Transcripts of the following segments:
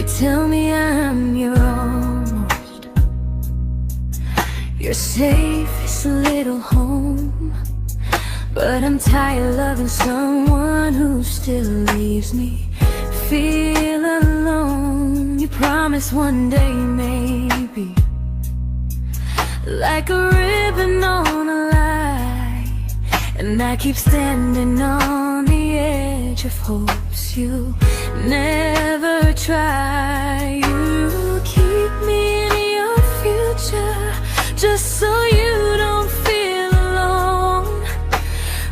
tell me I'm your almost, your safest little home. But I'm tired loving someone who still leaves me feel alone. You promise one day maybe, like a ribbon on a line, and I keep standing on the edge of hopes you never try. You keep me in your future just so you don't feel alone.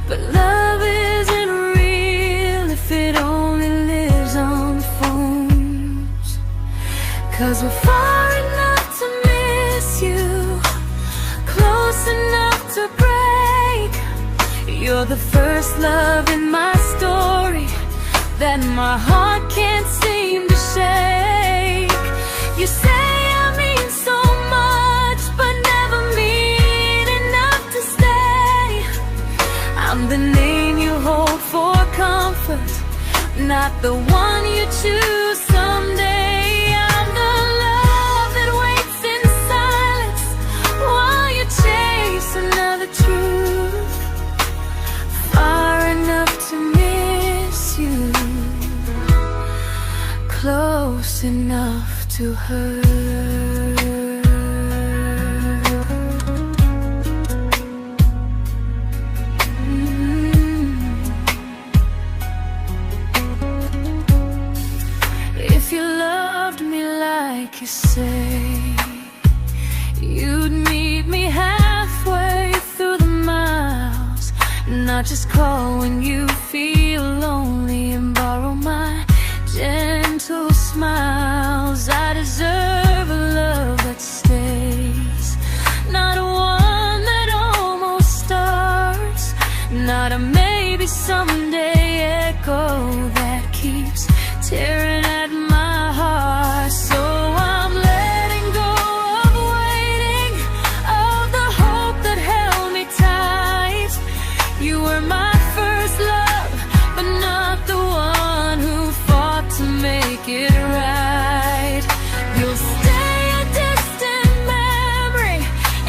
But love isn't real if it only lives on phones. 'Cause we're far enough to miss you, close enough to break. You're the first love in my story that my heart can't seem to shake. You say I mean so much, but never mean enough to stay. I'm the name you hold for comfort, not the one you choose someday. I'm the love that waits in silence while you chase another truth. Far enough to miss you, close enough to hurt. If you loved me like you say, you'd meet me halfway through the miles, not just call when you feel lonely and borrow my gentle smiles. I deserve a love that stays, not one that almost starts, not a maybe someday echo that keeps tearing at my heart. So I'm letting go of waiting, of the hope that held me tight. You were my first love, but not the one who fought to make it right. You'll stay a distant memory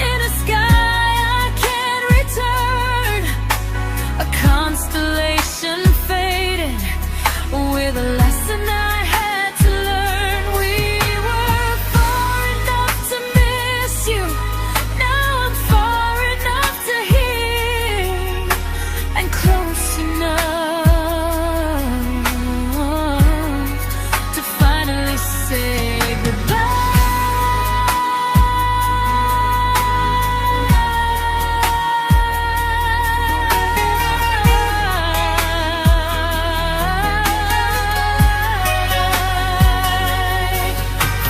in a sky I can't return, a constellation faded with a lesson I had to learn. We were far enough to miss you, now I'm far enough to hear, and close enough to finally say goodbye.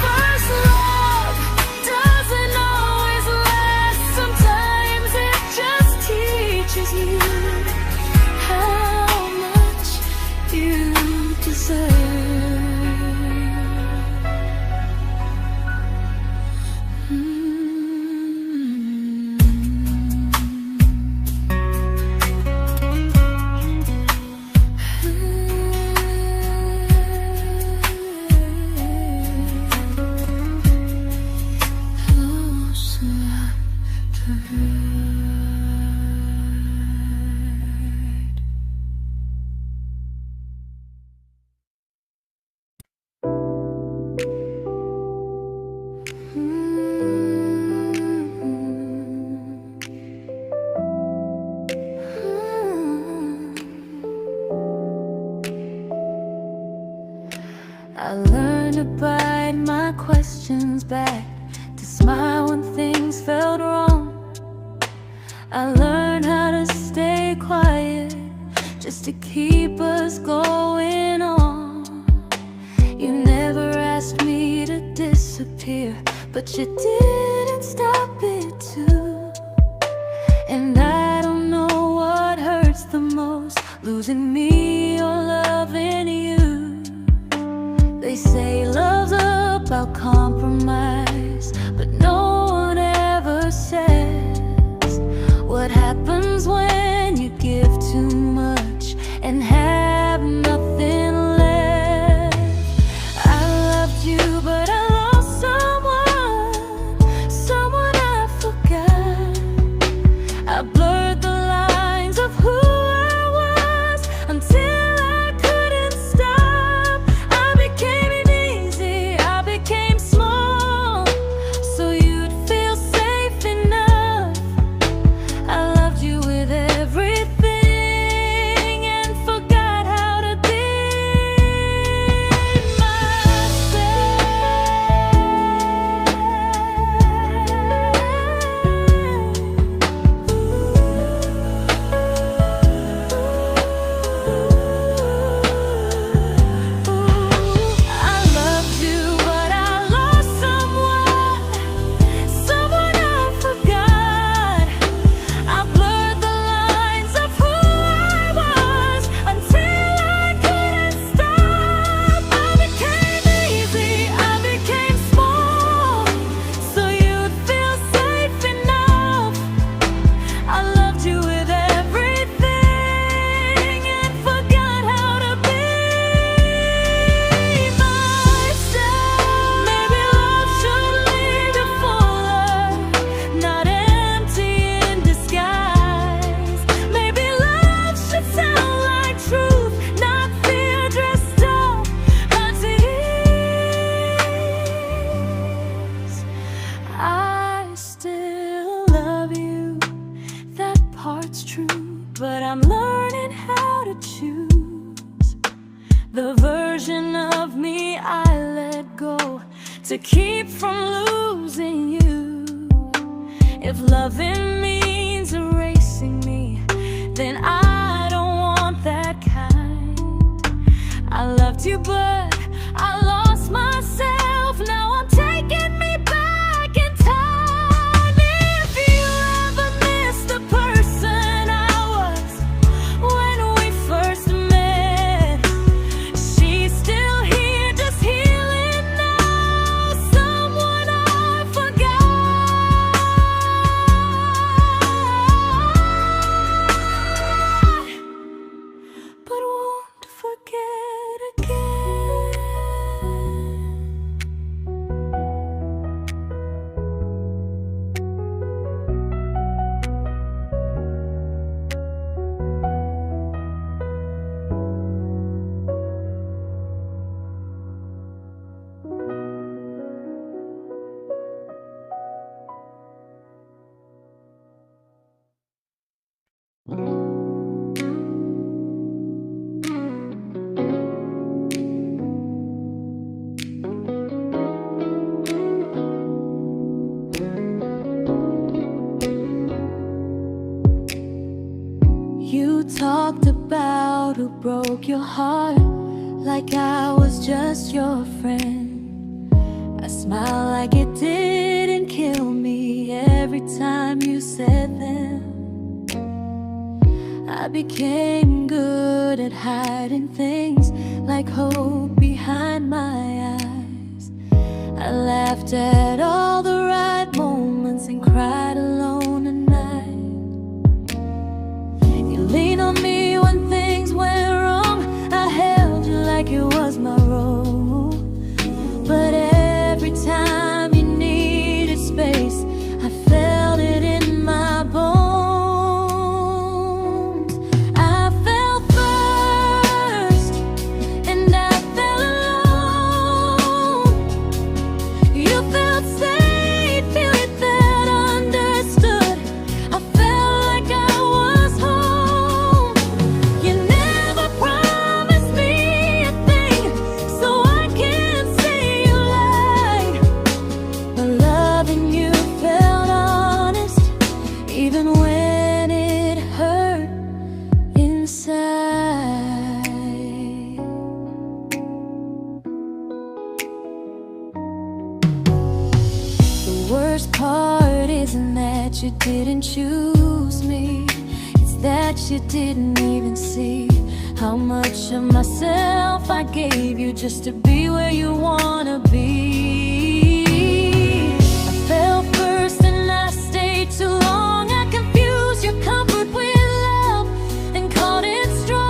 First love doesn't always last, sometimes it just teaches you how much you deserve. Close enough to hurt. I learned to bite my questions back, to smile when things felt wrong. I learned how to stay quiet just to keep us going on. You never asked me to disappear, but you didn't stop it too. And I don't know what hurts the most, losing me or loving you. They say love's about compromise, but no one ever says what happens when you give too much and have nothing left. I loved you I'm learning how to choose the version of me I let go to keep from losing you. If loving means erasing me, then I don't want that kind. I loved you, but I lost myself. Now I'm taking me back in time. If you ever miss the person I was when we first met, she's still here, just healing now. Someone I forgot, but won't forget again. You talked about who broke your heart, like I was just your friend. I smiled like it didn't kill me every time you said them. I became good at hiding things like hope behind my eyes. I laughed at all the right moments and cried alone at night. You leaned on me when things went wrong. I held you like it was my role. But every time you needed space, I felt it in my bones. I fell first, and I fell alone. You felt safe, feeling that understood. I felt like I was home. You never promised me a thing, so I can't say you lied. But loving you felt honest, even when it hurt inside. The worst part isn't that you didn't choose me, it's that you didn't even see how much of myself I gave you just to be where you wanna be. I fell first and I stayed too long. I confused your comfort with love and called it strong.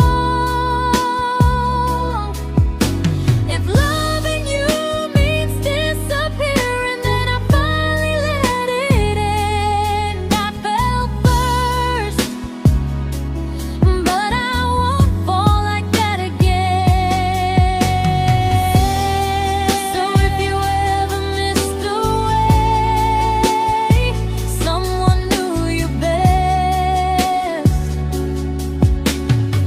If loving you means disappearing, then I finally let it end. I fell first, but I won't fall like that again. So if you ever missed the way someone knew you best,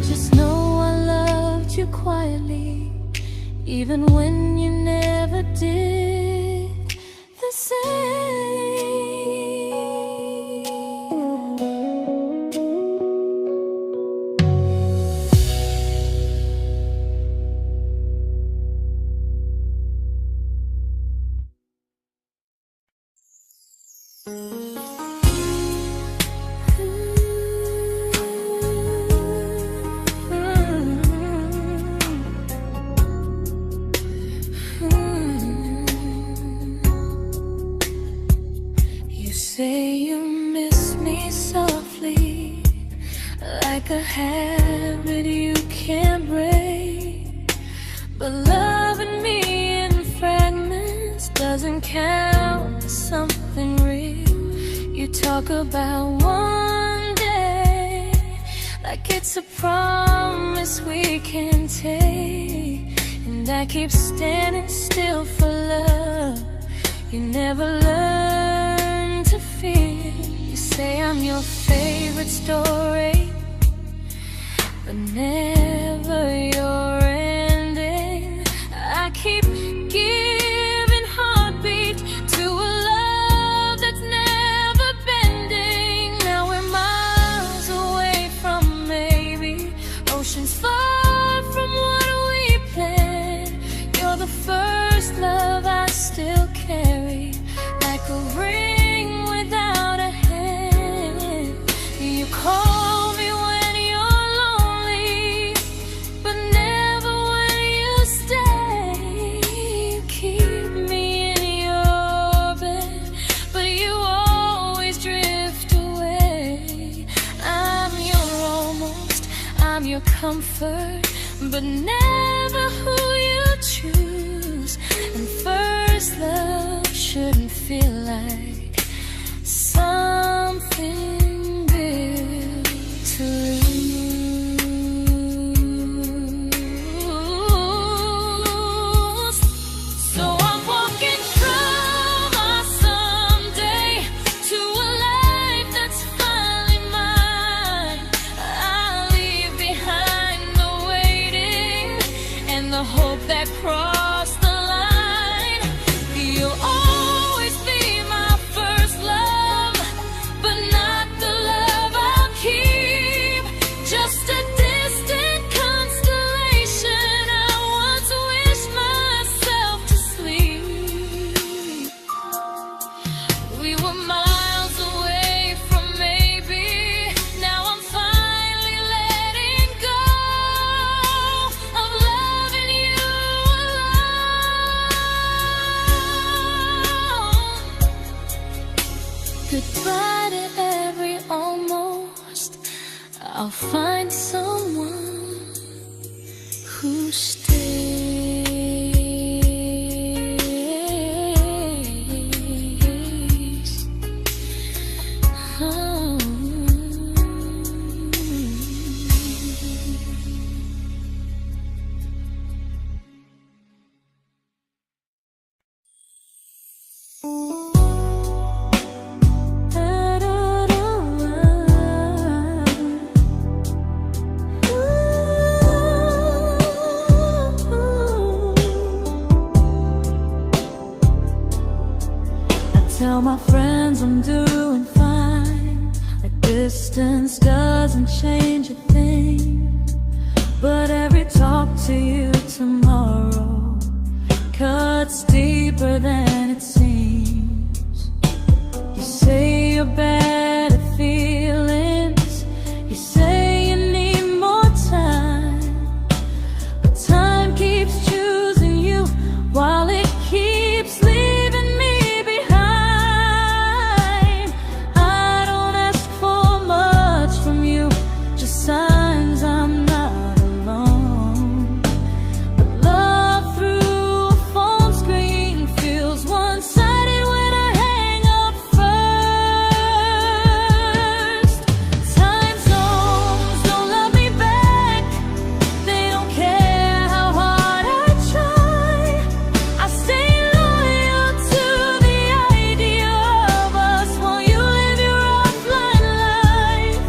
just know I loved you quietly, even when you never did the same. You say you miss me softly, like a habit you can't break. But loving me in fragments doesn't count as something real. You talk about one day like it's a promise we can take, and I keep standing still for love. You never learn to feel. You say I'm your favorite story, but never your ending. I keep giving heartbeat to a love that's never bending. Now we're miles away from maybe, oceans far from what we planned. You're the first love I still carry, like a ring without a hand. You call me when you're lonely, but never when you stay. You keep me in your bed, but you always drift away. I'm your almost, I'm your comfort, but never who you choose. And first love shouldn't feel like something built to lose. So I'm walking through my someday to a life that's finally mine. I'll leave behind the waiting and the hope that crossed the line. You'll always be my first love, but not the love I'll keep. Just a distant constellation I once wished myself to sleep. We were miles away from maybe, now I'm finally letting go of loving you alone. Goodbye to every almost, I'll find someone who stays. Oh. Tell my friends I'm doing fine, like distance doesn't change a thing. But every talk to you tomorrow cuts deeper than it seems. You say you're bad at feelings, you say you need more time, but time keeps choosing you while it keeps leaving me behind. I don't ask for much from you, just signs I'm not alone. But love through a phone screen feels one-sided when I hang up first. Time zones don't love me back, they don't care how hard I try. I stay loyal to the idea of us while you live your offline life.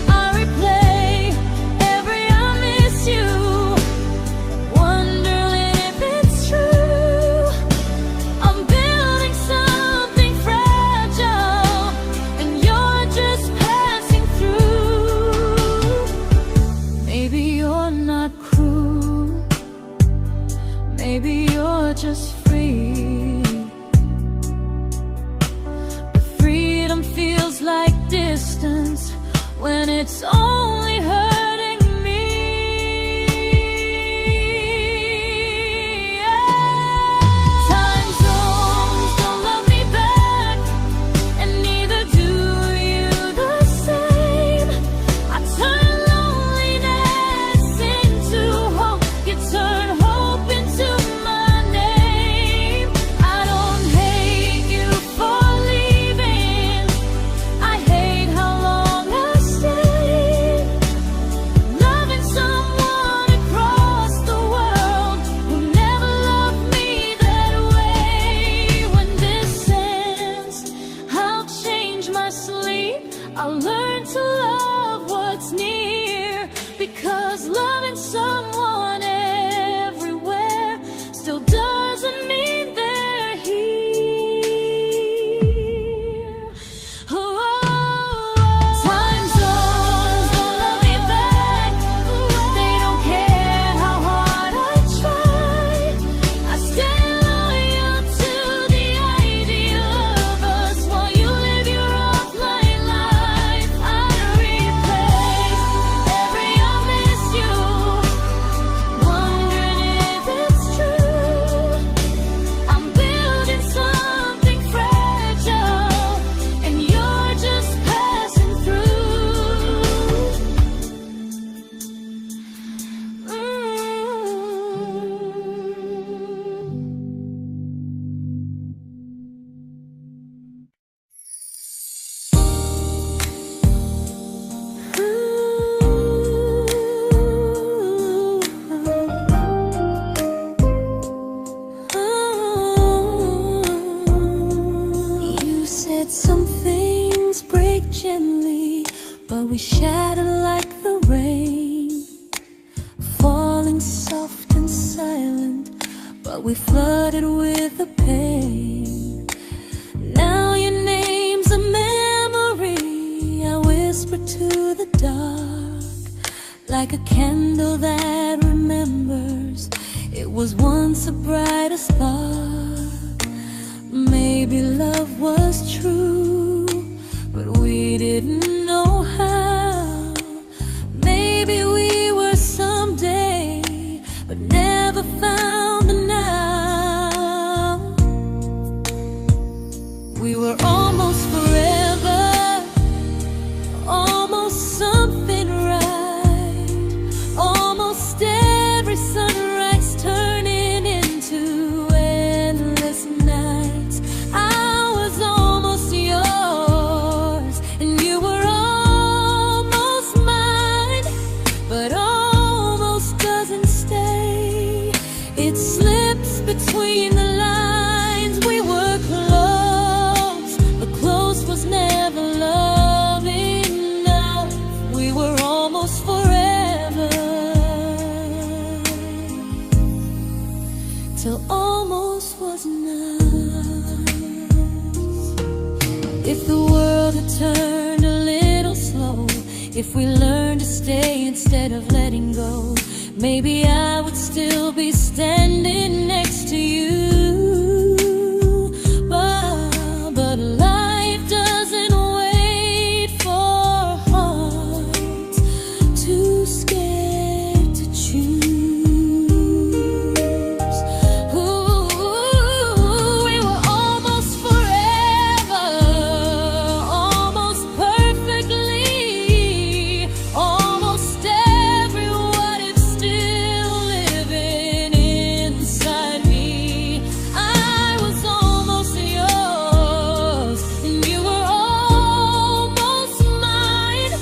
I replay every I miss you, wondering if it's true. I'm building something fragile, and you're just passing through. Maybe you're not cruel, maybe you're just free. But freedom feels like distance when it's only hurting me. Time zones don't love me back, and neither do you the same. I turn loneliness into hope, you turn hope into my name. I don't hate you for leaving, I hate how long I stayed. we shattered like the rain, falling soft and silent, but we flooded with the pain. Now your name's a memory I whisper to the dark, like a candle that remembers it was once a brighter spark. Maybe love was true, but we didn't know how. Maybe we were someday, but never found the now. We were almost forever, almost something right, almost every sunrise turning into endless nights. I was almost yours, and you were almost mine, but almost doesn't stay. It slips between the lines. We were close, but close was never love enough. We were almost forever, till almost was enough. If the world had turned a little slow, if we learned to stay instead of letting go, maybe I would still be standing next to you. But life doesn't wait for hearts too scared to choose. Ooh, we were almost forever, almost perfectly, almost every what if still living inside me. I was almost yours, and you were almost mine,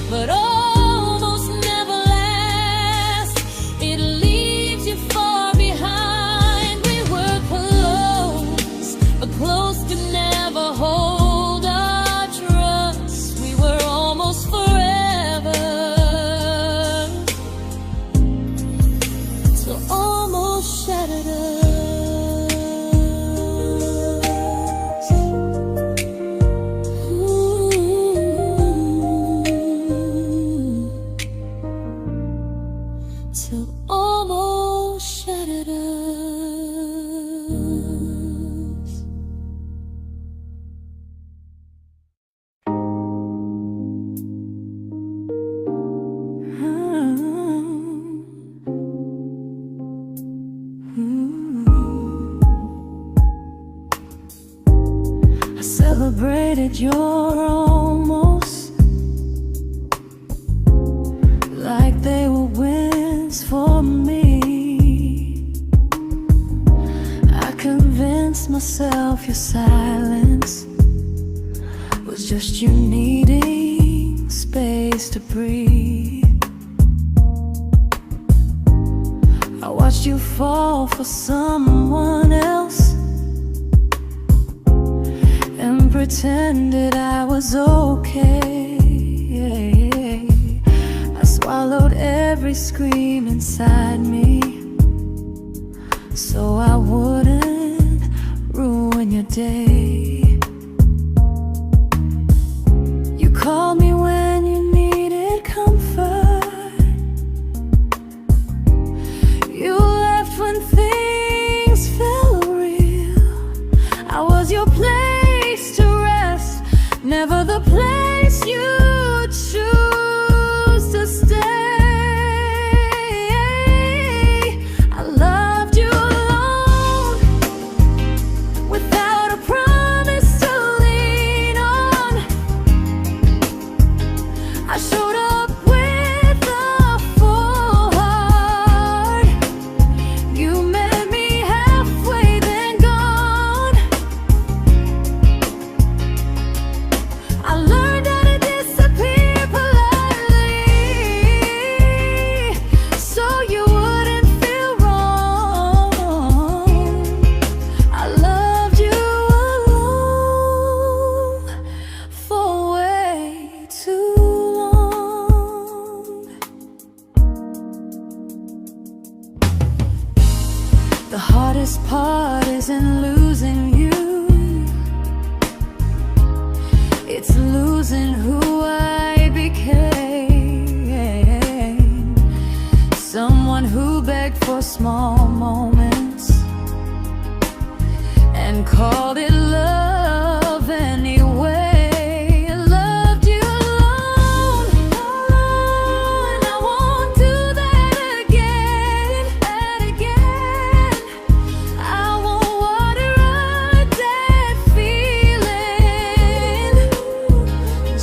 but almost never lasts. It leaves you far behind. We were close, but close could never hold our trust. We were almost forever, till almost shattered us. Ooh, till almost shattered us. I celebrated your almost like they were wins for me. I convinced myself your silence was just you needing space to breathe. I watched you fall for someone else and pretended I was okay. I swallowed every scream inside me so I wouldn't ruin your day. You called me when you needed comfort. You left when things felt real. I was your place to rest, never the place you choose to stay. I loved you alone, without a promise to lean on. I showed up with a full heart. You met me halfway, then gone. I learned how to disappear heart isn't losing you, it's losing who I became. Someone who begged for small moments and called it love anyway. Loved you alone, and I won't do that again, and again. I won't water a dead feeling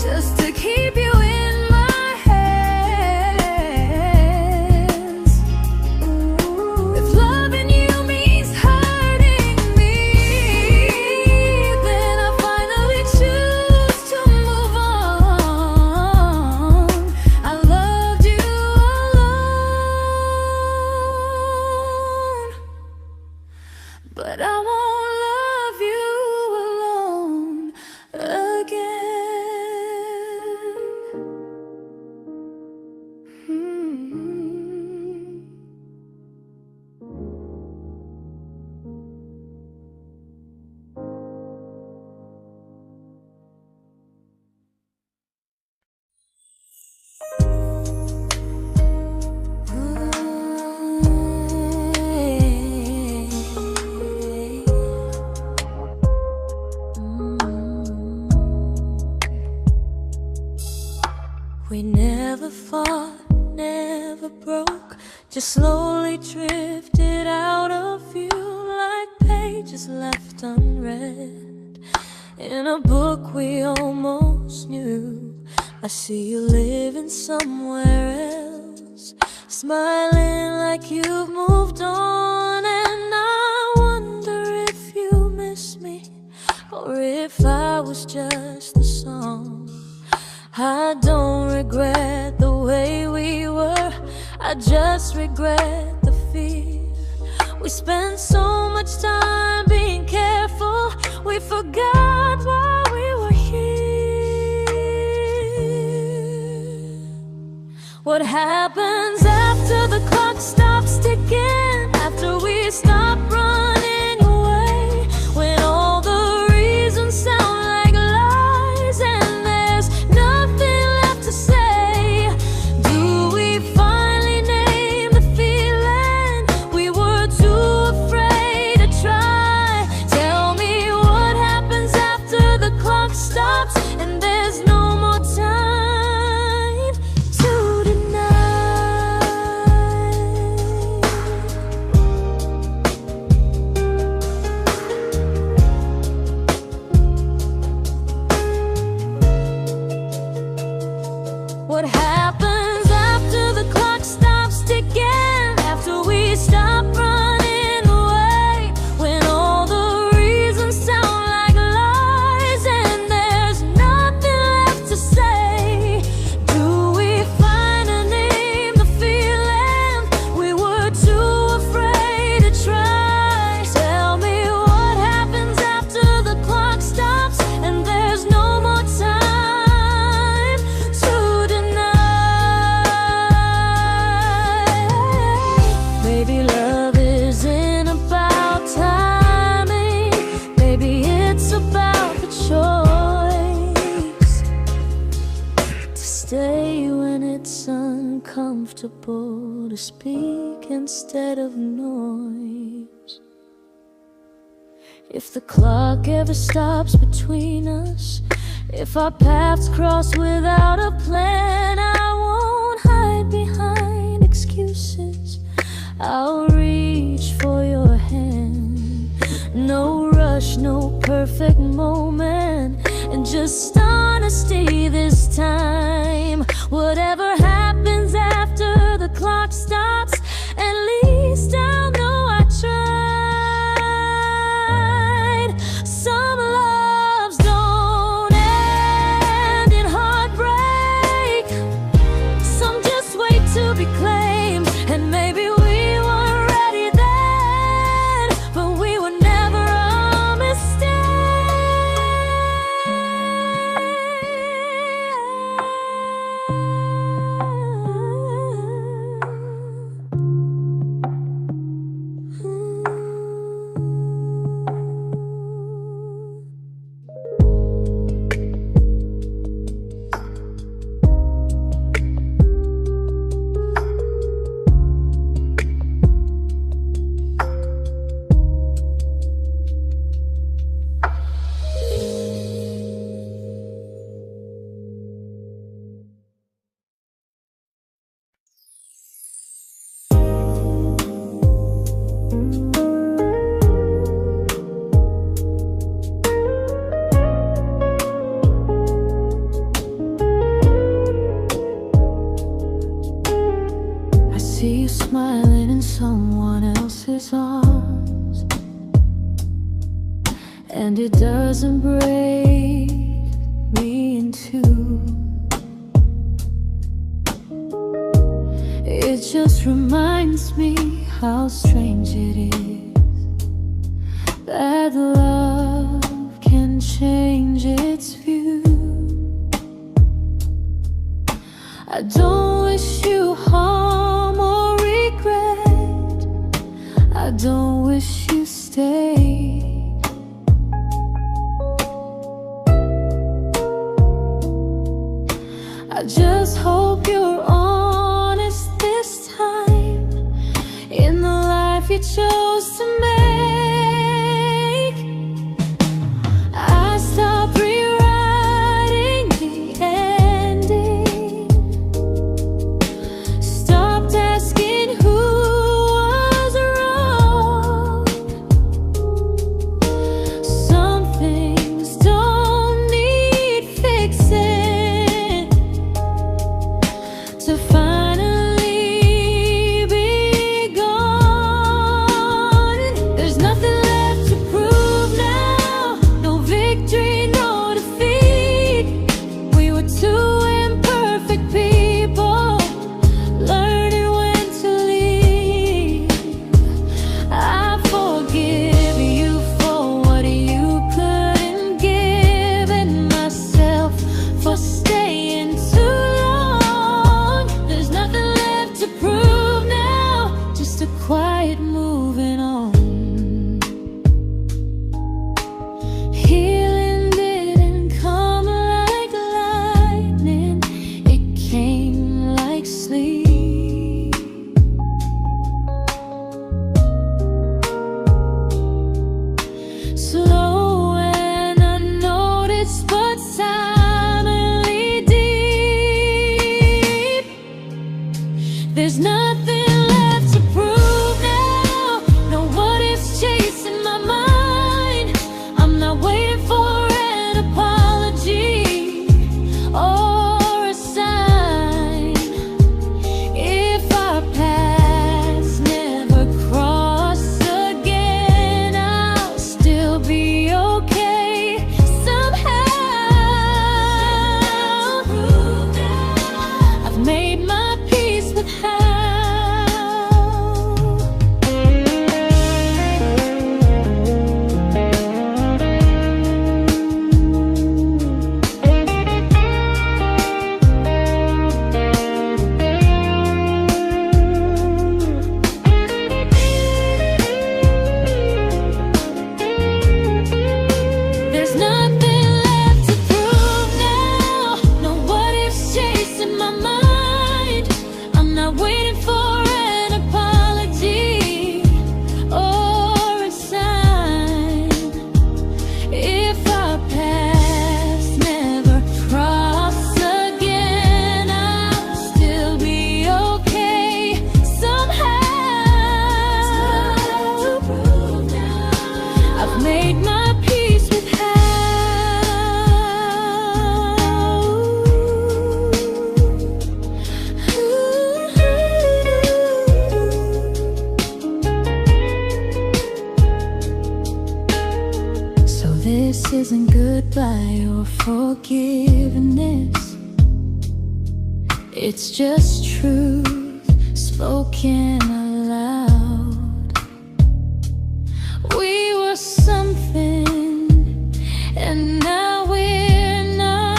just to keep you in my hands. If loving you means hurting me, then I finally choose to move on. I loved you alone, but I won't love you alone again. We never fought, never broke, just slowly drifted out of view like pages left unread in a book we almost knew. I see you living somewhere else, smiling like you've moved on, and I wonder if you miss me or if I was just a song. I don't regret the way we were, I just regret the fear. We spent so much time being careful, we forgot why we were here. What happens after the clock stops ticking, after we stop running away, when all the reasons sound like lies and there's nothing left to say? Do we finally name the feeling we were too afraid to try? Tell me what happens after the clock stops and there's no more time to deny. What happens after the clock stops ticking, after we stop running away, when all the reasons sound like lies and there's nothing left to say? Do we finally name the feeling we were too afraid to try? Tell me what happens after the clock stops and there's no more time to deny. Maybe love isn't about timing, maybe it's about the choice to stay when it's uncomfortable, to speak instead of noise. If the clock ever stops between us, if our paths cross without a plan, I won't hide behind excuses, I'll reach for your hand. No rush, no perfect moment, and just honesty this time. Whatever happens after the clock stops, at least I'll know I tried. Some loves don't end in heartbreak, some just wait to be claimed, and maybe we weren't ready then, but we were never a mistake. and it doesn't break me in two. It just reminds me how strange it is that love can change its view. I don't wish you harm or regret. I don't wish you stay. I just hope you're honest this time in the life you chose to make. I stopped rewriting the ending, stopped asking who was wrong. Some things don't need fixing to finally be gone. There's nothing left to prove now, no victory, no defeat. We were two imperfect people, learning when to leave. I forgive you for what you couldn't give, and myself for staying too long. There's nothing left to prove now, just a quiet moving on. Healing didn't come like lightning, it came like sleep. Slow and unnoticed, but silently deep. There's nothing left to prove now, no what ifs chasing my mind. I'm not waiting for an apology or a sign. If our paths never cross again, I'll still be okay somehow. I've made my peace with how. There's nothing left to prove now, no what ifs chasing my mind. I'm not waiting for an apology or a sign. If our paths never cross again, I'll still be okay somehow. I've made my peace with how. So this isn't goodbye or forgiveness, it's just truth spoken aloud. We were something, and now we're not.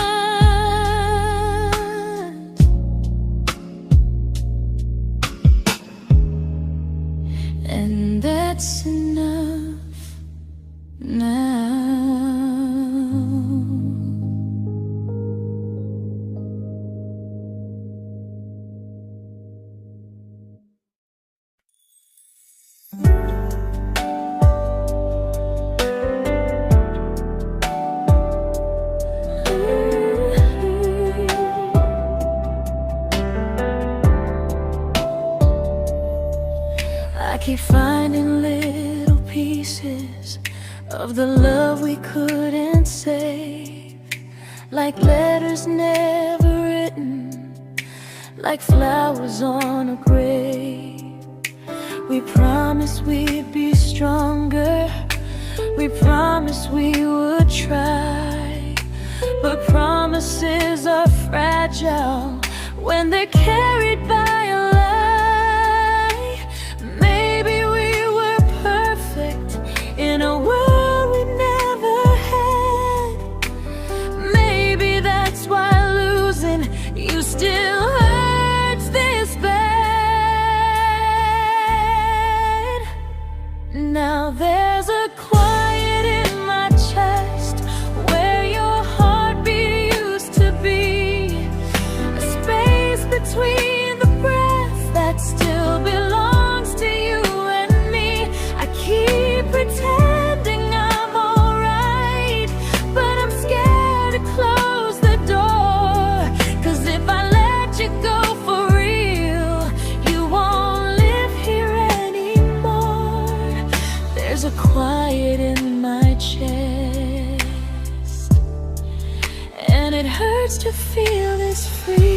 And that's enough now. I keep finding little pieces of the love we couldn't save, like letters never written, like flowers on a grave. We promised we'd be stronger, We promised we would try, but promises are fragile when they're carried by a lie. Maybe we were perfect in a world we never had. Maybe that's why losing you still hurts this bad. Now there's a quiet in my chest where your heartbeat used to be, a space between the breath that still belongs to you and me. I keep pretending I'm alright, but I'm scared to close the door. 'Cause if I let you go for real, you won't live here anymore. There's a quiet in my chest, and it hurts to feel this free.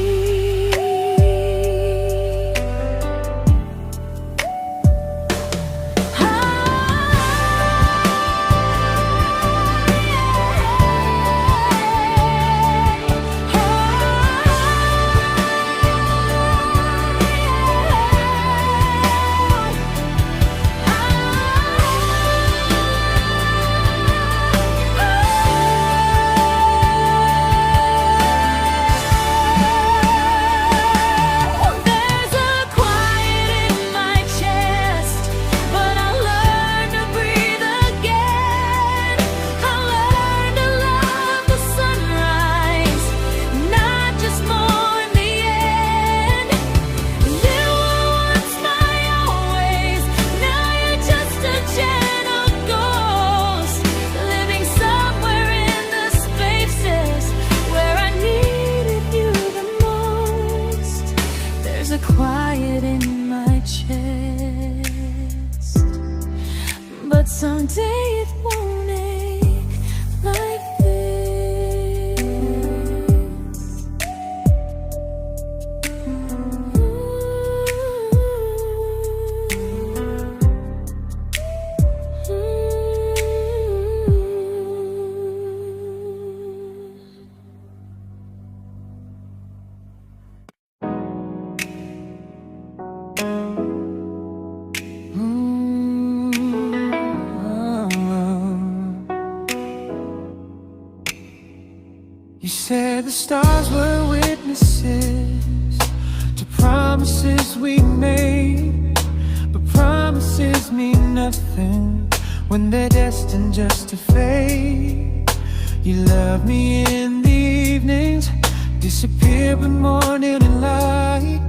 Quiet in my chest, but someday it won't ache like this. You said the stars were witnesses to promises we made, but promises mean nothing when they're destined just to fade. You love me in the evenings, disappear when morning and light.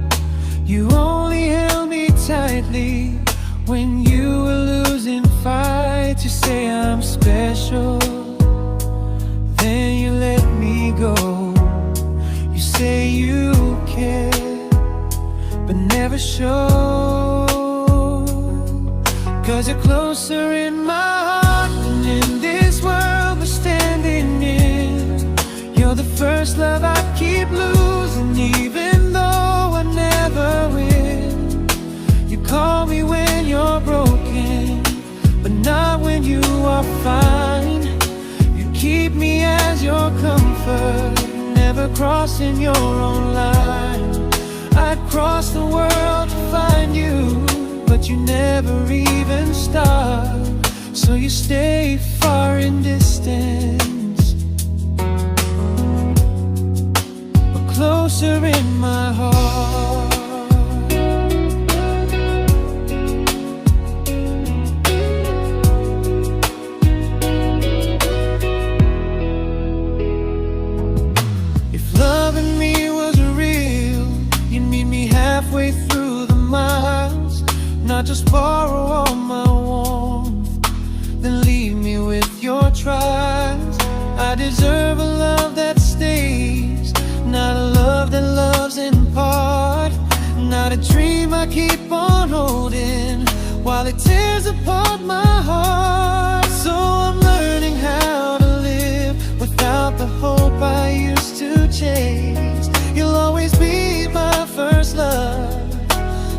You only held me tightly when you were losing fights. You say I'm special, then you let me go. You say you care, but never show. 'Cause you're closer in my heart than in this world we're standing in. You're the first love I keep losing, even though I never win. You call me when you're broken, but not when you are fine. Keep me as your comfort, never crossing your own line. I'd cross the world to find you, but you never even start. So you stay far in distance, but closer in my heart. Halfway through the miles, not just borrow all my warmth, then leave me with your trials. I deserve a love that stays, not a love that loves in part. Not a dream I keep on holding while it tears apart my heart. So I'm learning how to live without the hope I used to chase. You'll always be my first love,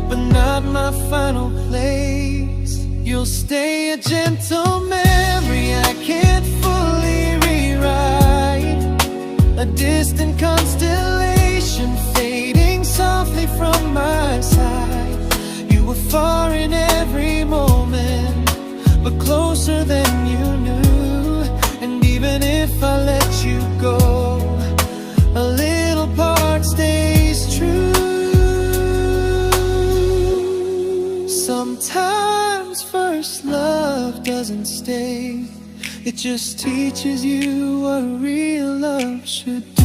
but not my final place. You'll stay a gentle memory distant constellation fading softly from my side. You were far in every moment, but closer than you knew. And even if I let you go, a little part stays true. Sometimes first love doesn't stay, it just teaches you what real love should do.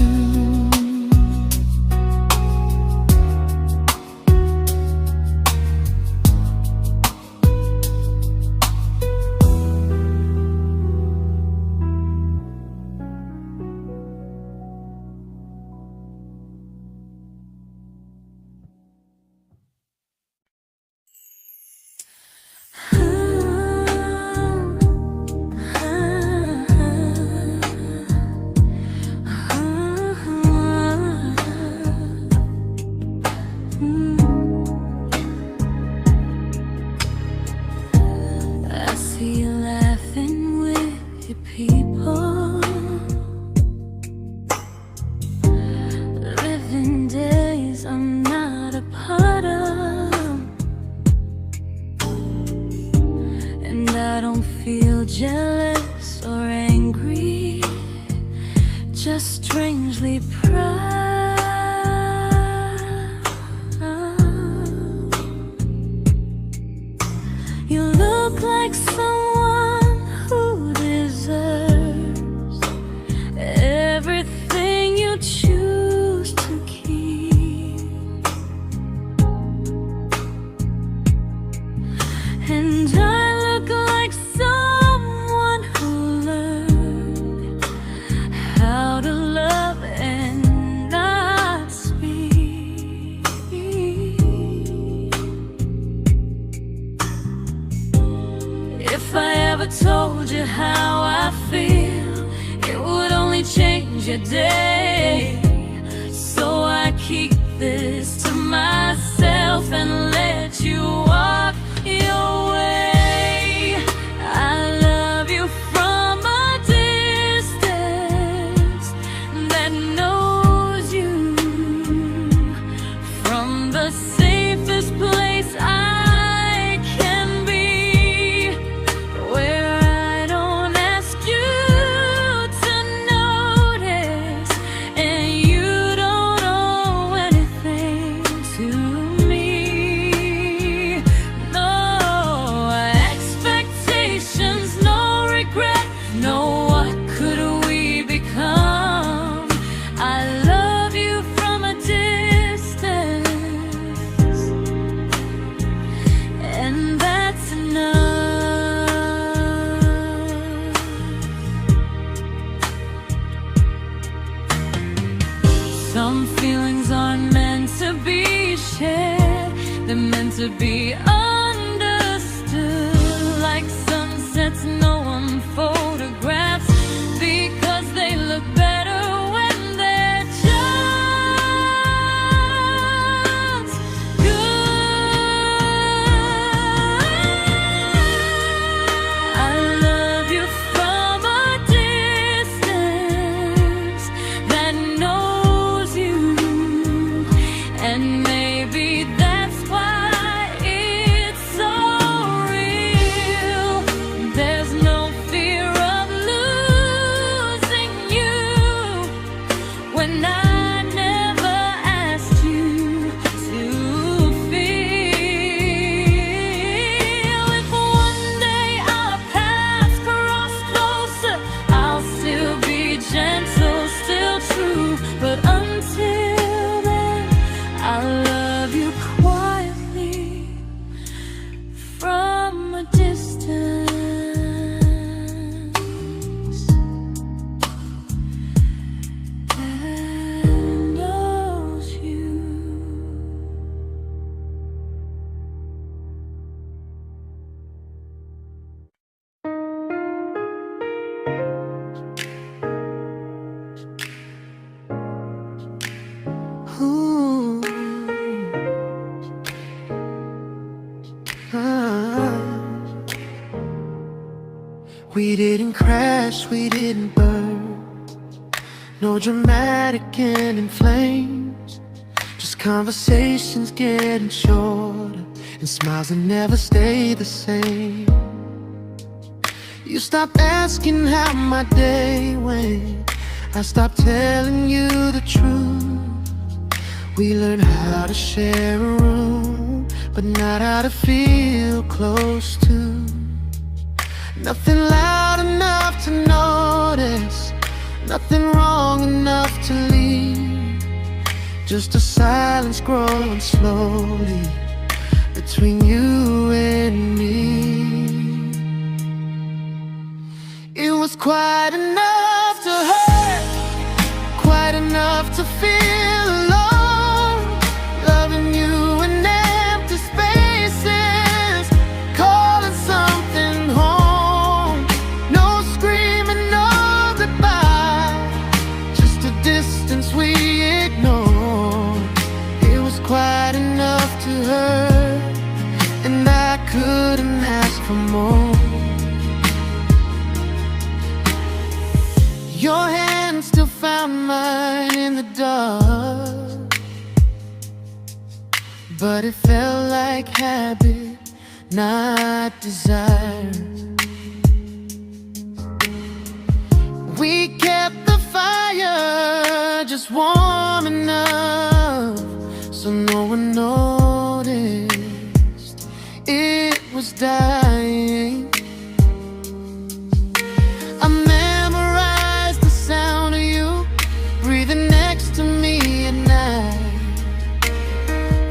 Jealous or angry, just strangely proud. You look like someone who deserves everything you choose to keep. And I look like someone who learned how to love and not speak. If I ever told you how I feel, it would only change your day. So I keep this to myself and let you walk your way. I love you from a distance that knows you, from the safest place I can be, where I don't ask you to notice and you don't owe anything to me. No expectations, no regret, no what could we become. I love you from a distance, and that's enough. Some feelings aren't meant to be shared, they're meant to be understood. Like sunsets no one photographs, because they look better when they're just good. I love you from a distance that knows you, and maybe that's why it's so real. There's no fear of losing you when I never asked you to feel. If one day our paths cross closer, I'll still be gentle, still true. But until then, I love you quietly from a distance that knows you. Ooh. Ah. We didn't crash, we didn't burn. No dramatic ending flames, just conversations getting shorter, and smiles that never stay the same. You stopped asking how my day went, I stopped telling you the truth. We learned how to share a room, but not how to feel close to. Nothing loud enough to notice, nothing wrong enough to leave. Just a silence growing slowly between you and me. It was quite enough to hurt, quite enough to feel alone. Loving you in empty spaces, calling something home. No screaming, no goodbye, just a distance we ignored. It was quite enough to hurt, and I couldn't ask for more. Your hand still found mine in the dark, but it felt like habit, not desire. We kept the fire just warm enough so no one noticed it was dying. I memorized the sound of you breathing next to me at night,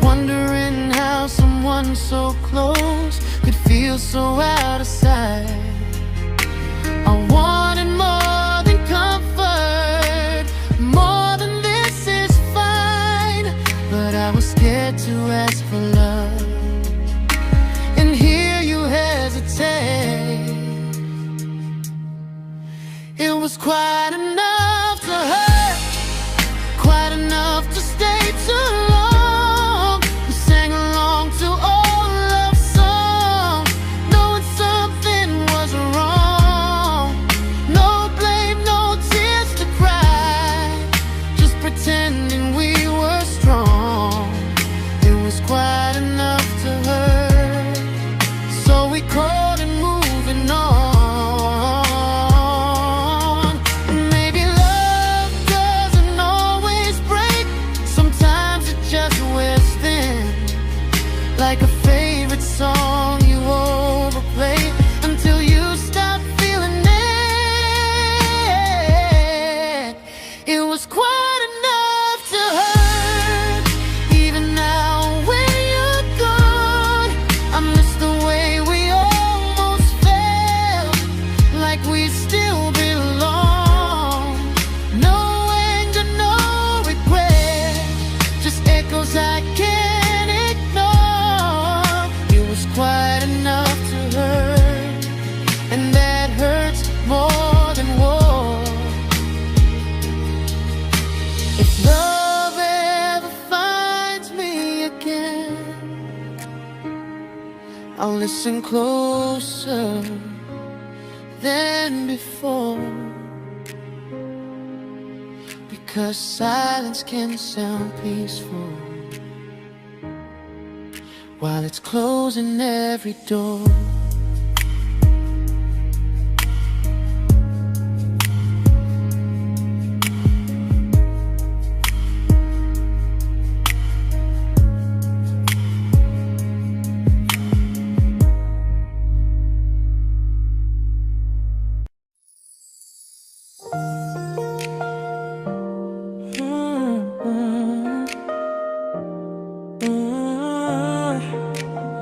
wondering how someone so close could feel so out of sight. I wanted more than comfort, more than this is fine, but I was scared to ask for love, and here you hesitate. It was quite enough to hurt, quite enough to stay too long. We sang along to old love songs, knowing something was wrong. No blame, no tears to cry, just pretending we were strong. It was quite enough to hurt, so we called it moving on. Maybe love doesn't always break, sometimes it just wears thin, like a favorite song you overplay until you stop feeling it. It was quite enough to hurt, even now when you're gone. I miss the way we almost felt, like we still belong. No anger, no regret, just echoes I can't ignore. It was quite enough to hurt, and that hurts more than war. If love ever finds me again, I'll listen closer than before, because silence can sound peaceful while it's closing every door.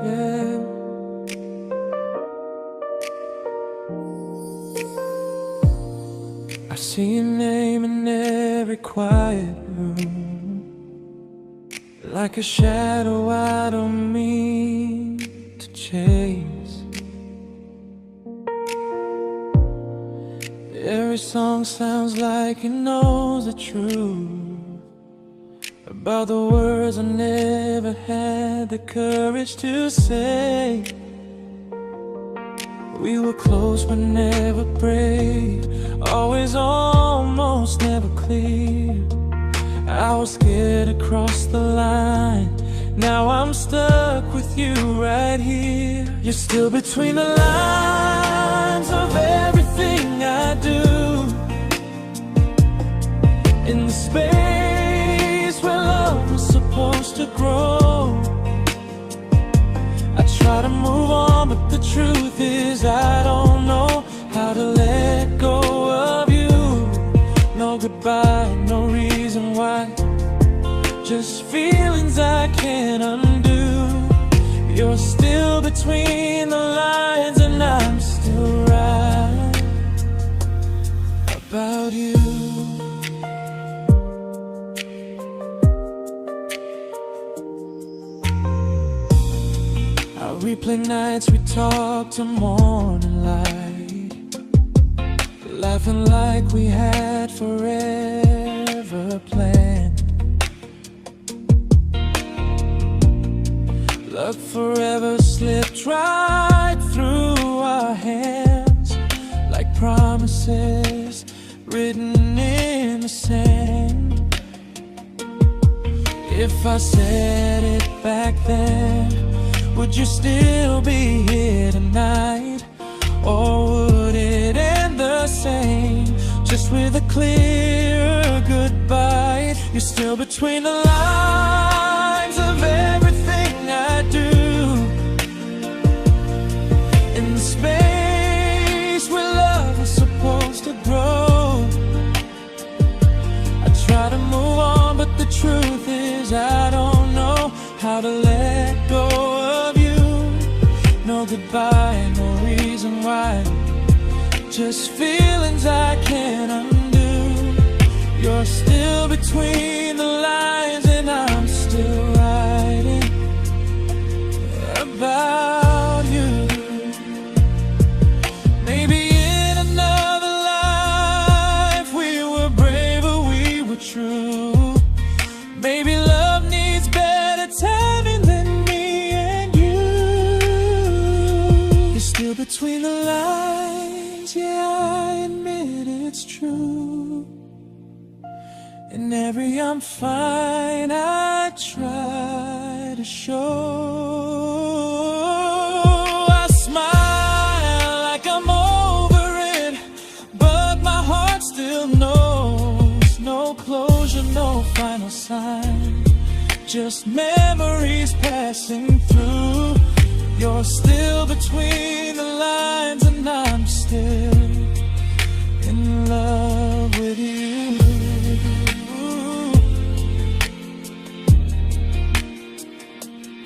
Yeah. I see your name in every quiet room, like a shadow I don't mean to chase. Every song sounds like it knows the truth about the words I never had the courage to say. We were close but never brave, always almost, never close. clear. I was scared to cross the line. Now I'm stuck with you right here. You're still between the lines of everything I do. In the space where love was supposed to grow. I try to move on, but the truth is I don't know how to let go of you. No goodbye, no reason why. Just feelings I can't undo. You're still between the lines, and I'm still right about you. I replay nights we talk till morning light, laughing like we had forever planned. Luck forever slipped right through our hands, like promises written in the sand. If I said it back then, would you still be here tonight? Or would it end the same, just with a clear goodbye? You're still between the lines of everything I do. In the space where love was supposed to grow. I try to move on, but the truth is I don't know how to let go of you. No goodbye, no reason why. Just feelings I can't undo. You're still between the lines, and I'm still writing about you. Maybe in another life we were braver, we were true. Maybe love needs better timing than me and you. You're still between the lines, yeah, I admit it's true. In every I'm fine I try to show. I smile like I'm over it, but my heart still knows. No closure, no final sign, just memories passing through. You're still between the lines, and I'm still in love with you.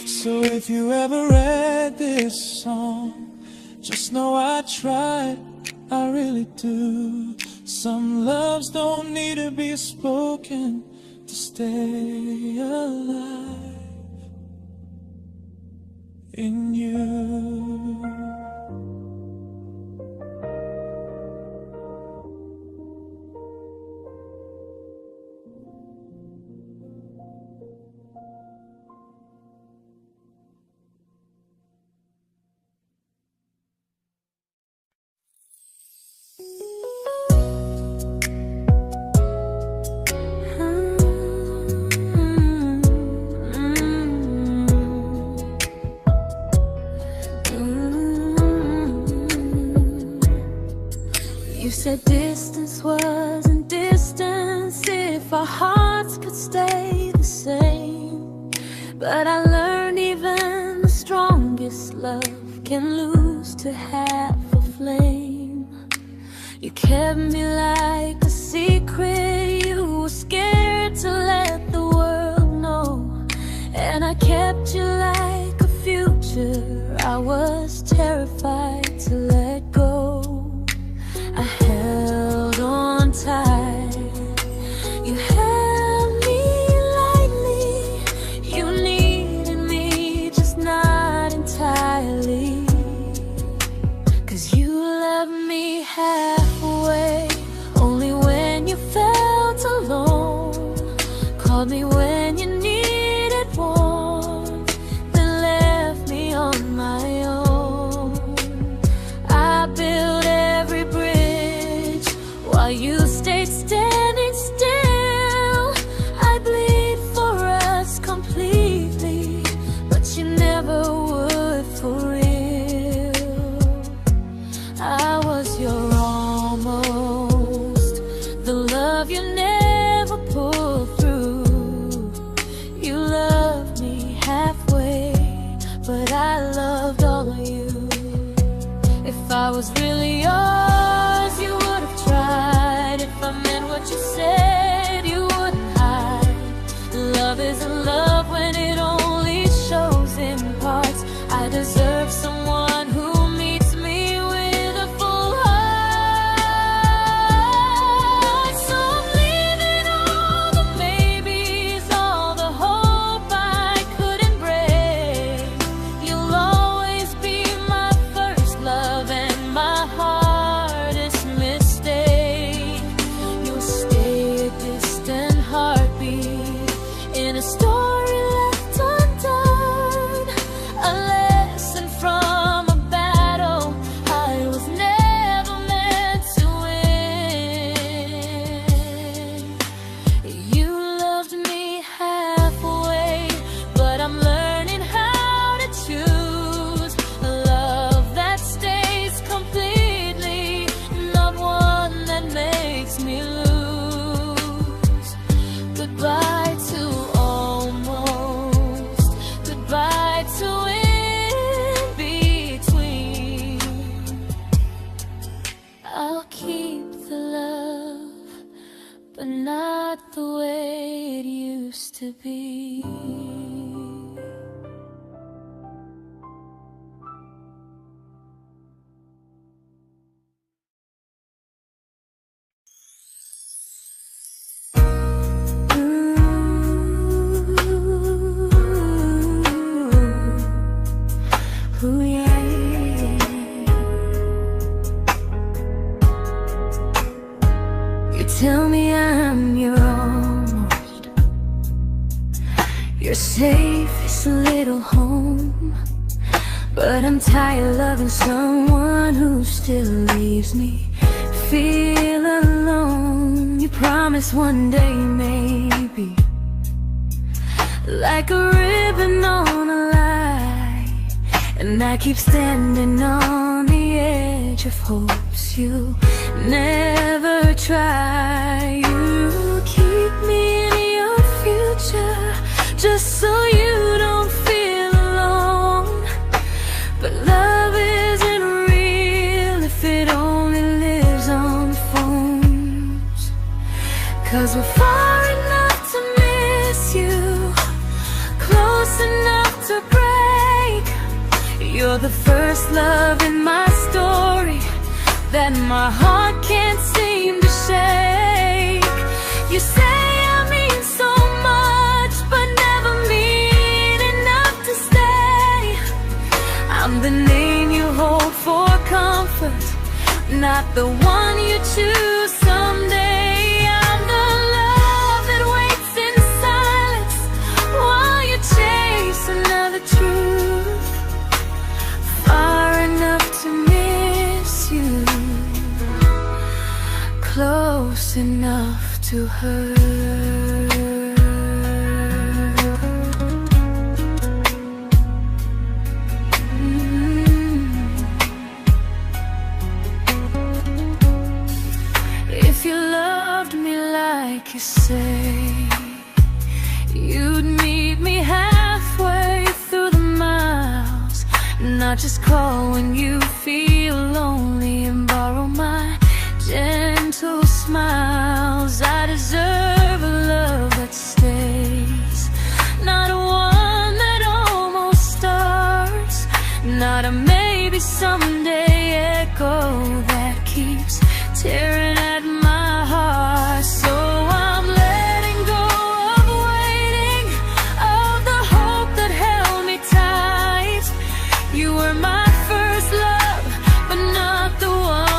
So if you ever read this song, just know I tried, I really do. Some loves don't need to be spoken to stay alive in you. You said distance wasn't distance if our hearts could stay the same. But I learned even the strongest love can lose to half a flame. You kept me like a secret you were scared to let the world know. And I kept you like a future I was terrified to let go. I held on tight, you held me lightly. You needed me, just not entirely. 'Cause you loved me halfway, only when you felt alone. Called me when you needed warmth, then left me on my own. I built every bridge while you stayed standing still. love you never pulled through. You loved me halfway, but I loved all of you. If I was really yours, you would have tried. If I meant what you said, you wouldn't hide. Love isn't love when it only shows in parts. I deserve someone who meets me with a full heart. So I'm leaving all the maybes, all the hope I couldn't break. You'll always be my first love and my hardest mistake. You'll stay a distant heartbeat in a story left undone, a lesson from a battle I was never meant to win. You loved me halfway, but I'm learning how to choose a love that stays completely, not one that makes me lose. Goodbye to almost, goodbye to in between. I'll keep the love, but not the way it used to be. Ooh, yeah, yeah. You tell me I'm your almost, your safest little home, but I'm tired loving someone who still leaves me feel alone. You promise one day maybe, like a ribbon on a line, and I keep standing on the edge of hopes you never try. You keep me in your future just so you don't feel alone. But love isn't real if it only lives on phones. 'Cause we're far enough to miss you, close enough to break. You're the first love in my story that my heart can't seem to shake. You say I mean so much, but never mean enough to stay. I'm the name you hold for comfort, not the one you choose someday. I'm the love that waits in silence while you chase another truth. Far enough to miss you, close enough to hurt. If you loved me like you say, you'd meet me halfway through the miles, not just call when you feel lonely and borrow my gentle smiles. I deserve a love that stays, not one that almost starts, not a maybe someday echo that keeps tearing at my heart. So I'm letting go of waiting, of the hope that held me tight. You were my first love, but not the one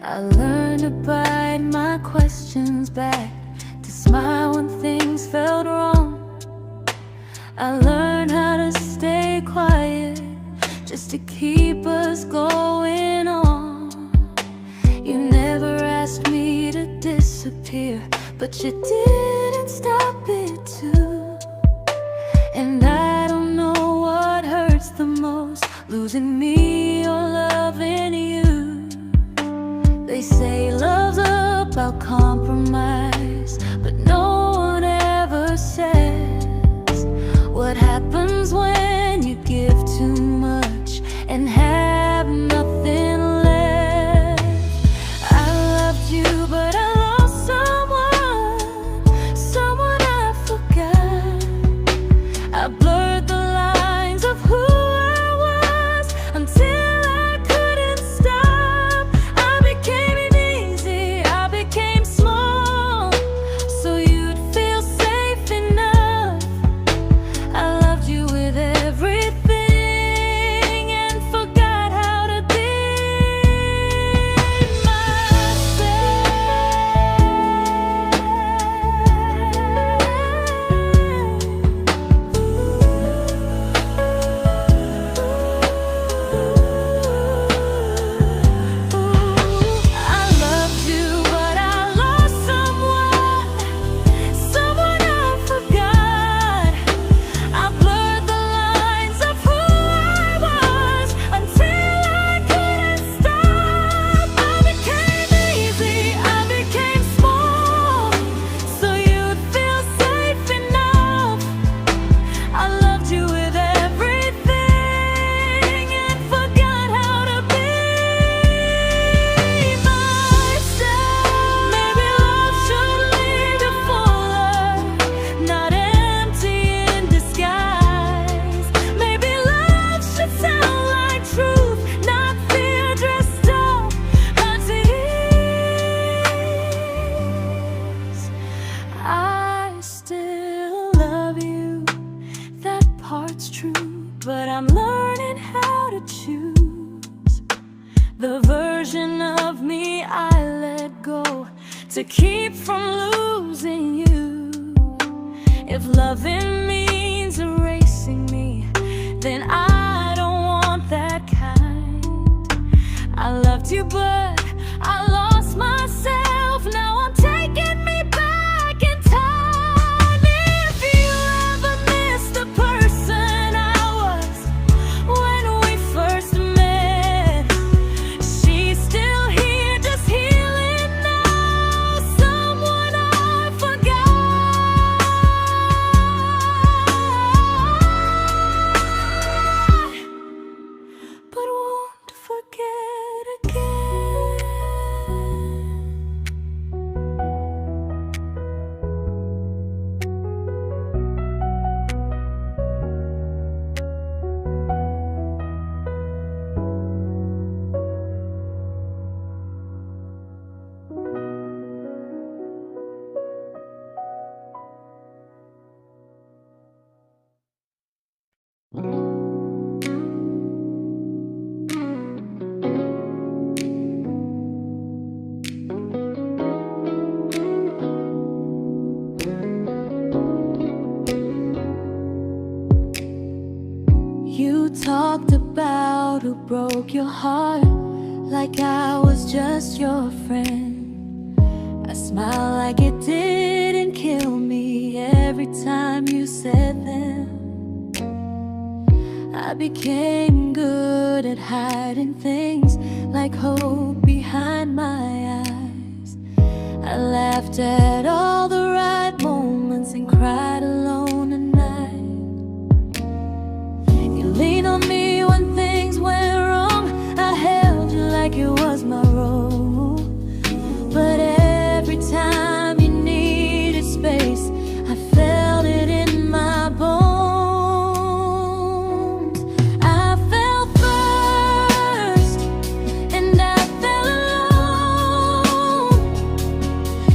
I learned to bite my questions back, to smile when things felt wrong. I learned how to stay quiet, just to keep us going on. You never asked me to disappear, but you didn't stop it too. And I don't know what hurts the most, losing me or loving you. They say love's about compromise, but no one ever says what happens when you give too much and have nothing left. I loved you, but I lost someone I forgot. I blurred the lines of who I was until I couldn't stop. I became easy, I became small, so you'd feel safe enough. I loved you with everything and forgot how to be I loved you, but I lost someone I forgot. I blurred the lines of who I was until I couldn't stop. I became easy, I became small, so you'd feel safe enough. I loved you with everything and forgot how to be myself. Maybe love should lead you fuller, not empty in disguise. Maybe love should sound like truth, not fear dressed up as ease. I still love you, that part's true, but I'm learning how to choose the version of me I let go to keep from losing you. If loving means erasing me, then I don't want that kind. I loved you, but I lost myself. Now I'm taking me back in time. If you ever missed the person I was when we first met, she's still here, just healing now. Someone I forgot, but won't forget again. You talked about who broke your heart, like I was just your friend. I smile like it didn't kill me every time you said them. I became good at hiding things like hope behind my eyes. I laughed at all the right moments and cried alone at night. You leaned on me when things went wrong. I held you like it was my role. But every time you needed space, I felt it in my bones. I fell first, and I fell alone.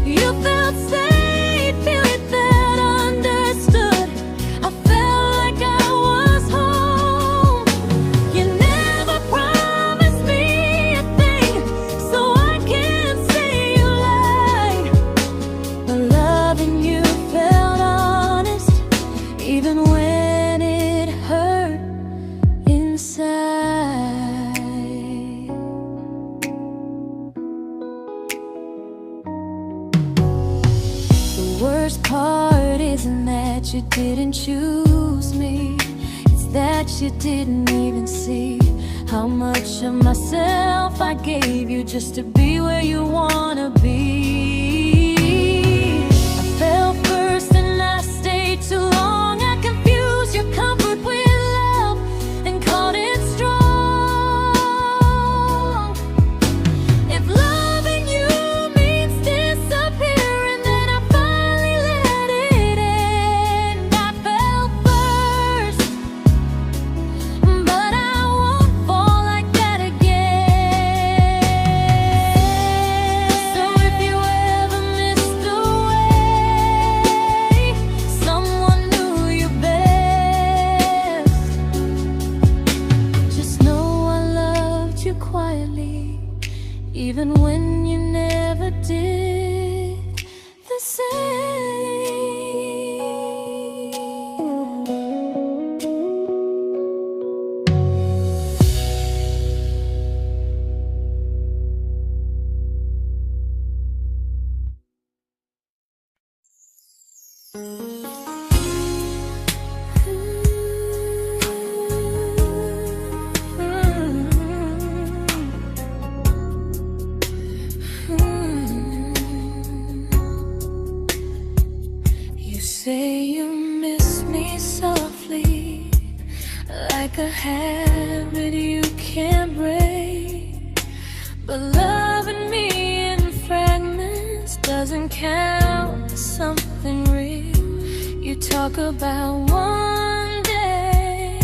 You felt safe. worst part isn't that you didn't choose me, it's that you didn't even see how much of myself I gave you just to be where you wanna be. I fell first and I stayed too long. I confused your comfort with love and called it strong. If loving you means disappearing, then I finally let it end. I fell first, but I won't fall like that again. So if you ever missed the way someone knew you best, just know I loved you quietly, even when you never did the same. You say you miss me softly, like a habit you can't break. But loving me in fragments doesn't count as something real. You talk about one day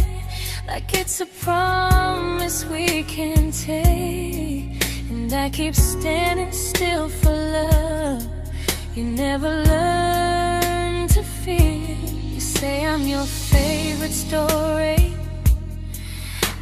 like it's a promise we can take, and I keep standing still for love. You never learn to feel. You say I'm your favorite story,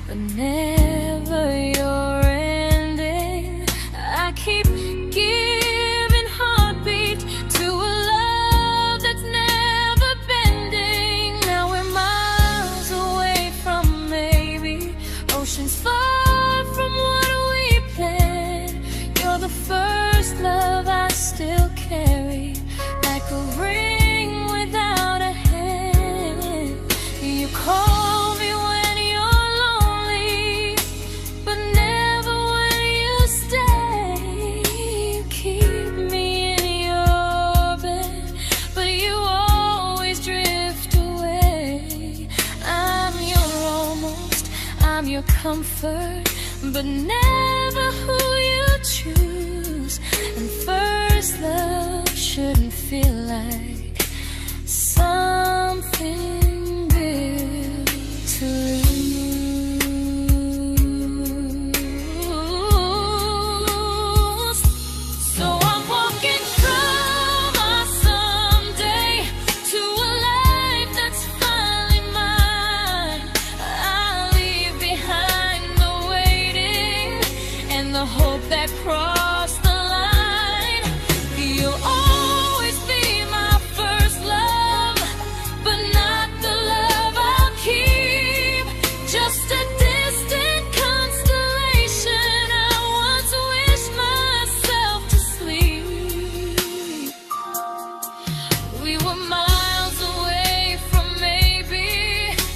but never your ending. I keep giving heartbeat to a love that's never bending. Now we're miles away from maybe oceans far from what we planned. You're the first love I still carry, like a ring without a hand. You call me when you're lonely, but never when you stay. You keep me in your bed, but you always drift away. I'm your almost, I'm your comfort, but never who you choose. And first love shouldn't feel like something built to lose. So I'm walking from my someday to a life that's finally mine. I'll leave behind the waiting and the hope that crossed the line. You'll always be my first love, but not the love I'll keep. Just a distant constellation I once wished myself to sleep. We were miles away from maybe.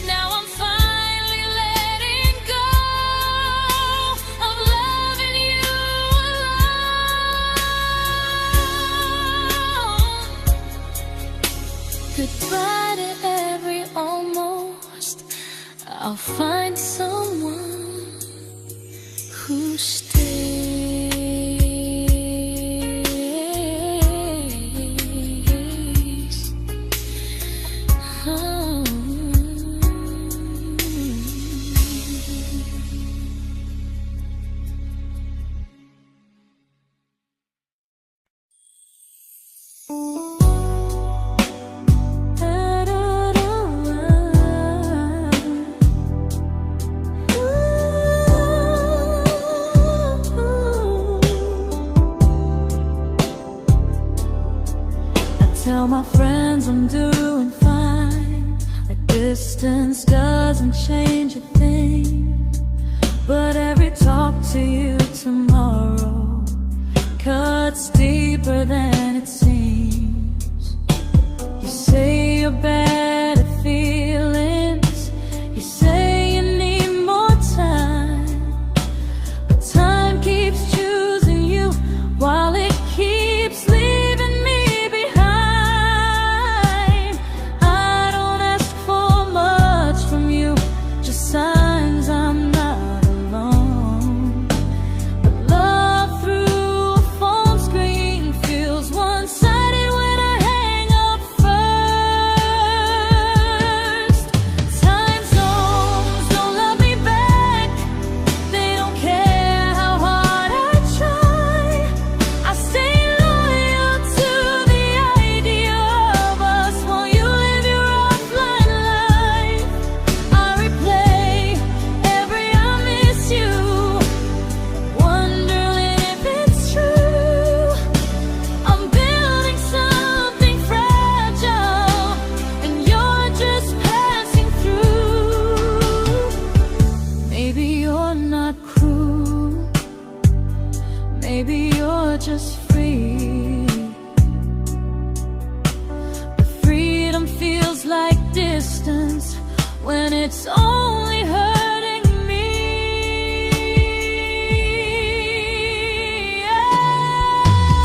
Now I'm finally letting go of loving you alone. Goodbye to every almost. I'll find someone who stays. Oh. Tell my friends I'm doing fine, that distance doesn't change a thing. But every talk to you tomorrow cuts deeper than it seems. your better feelings. You say you need more time, but time keeps choosing you while it keeps leaving me behind. I don't ask for much from you, just signs I'm not alone. But love through a phone screen feels one-sided when I hang up first. Time zones don't love me back. They don't care how hard I try. I stay loyal to the idea of us while you live your offline life. I replay every I miss you, wondering if it's true. I'm building something fragile, and you're just passing through. Maybe you're not cruel, maybe you're just free. But freedom feels like distance when it's only hurting me.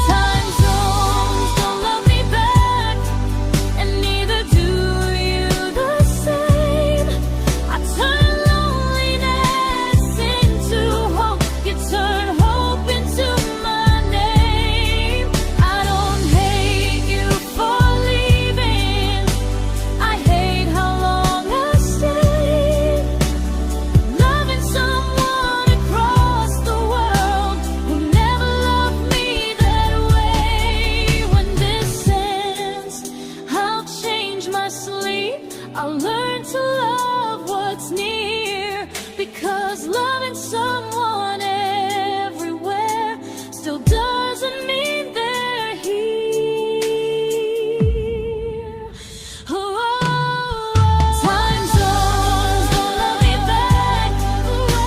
Time zones don't love me back, and neither do you the same. I turn loneliness into hope, you turn hope into my name. I don't hate you for leaving, I hate how long I stayed. Loving someone across the world who never loved me that way. When this ends, I'll change my sleep, I'll learn to love what's near, because loving someone everywhere still doesn't mean they're here. Time zones don't love me back.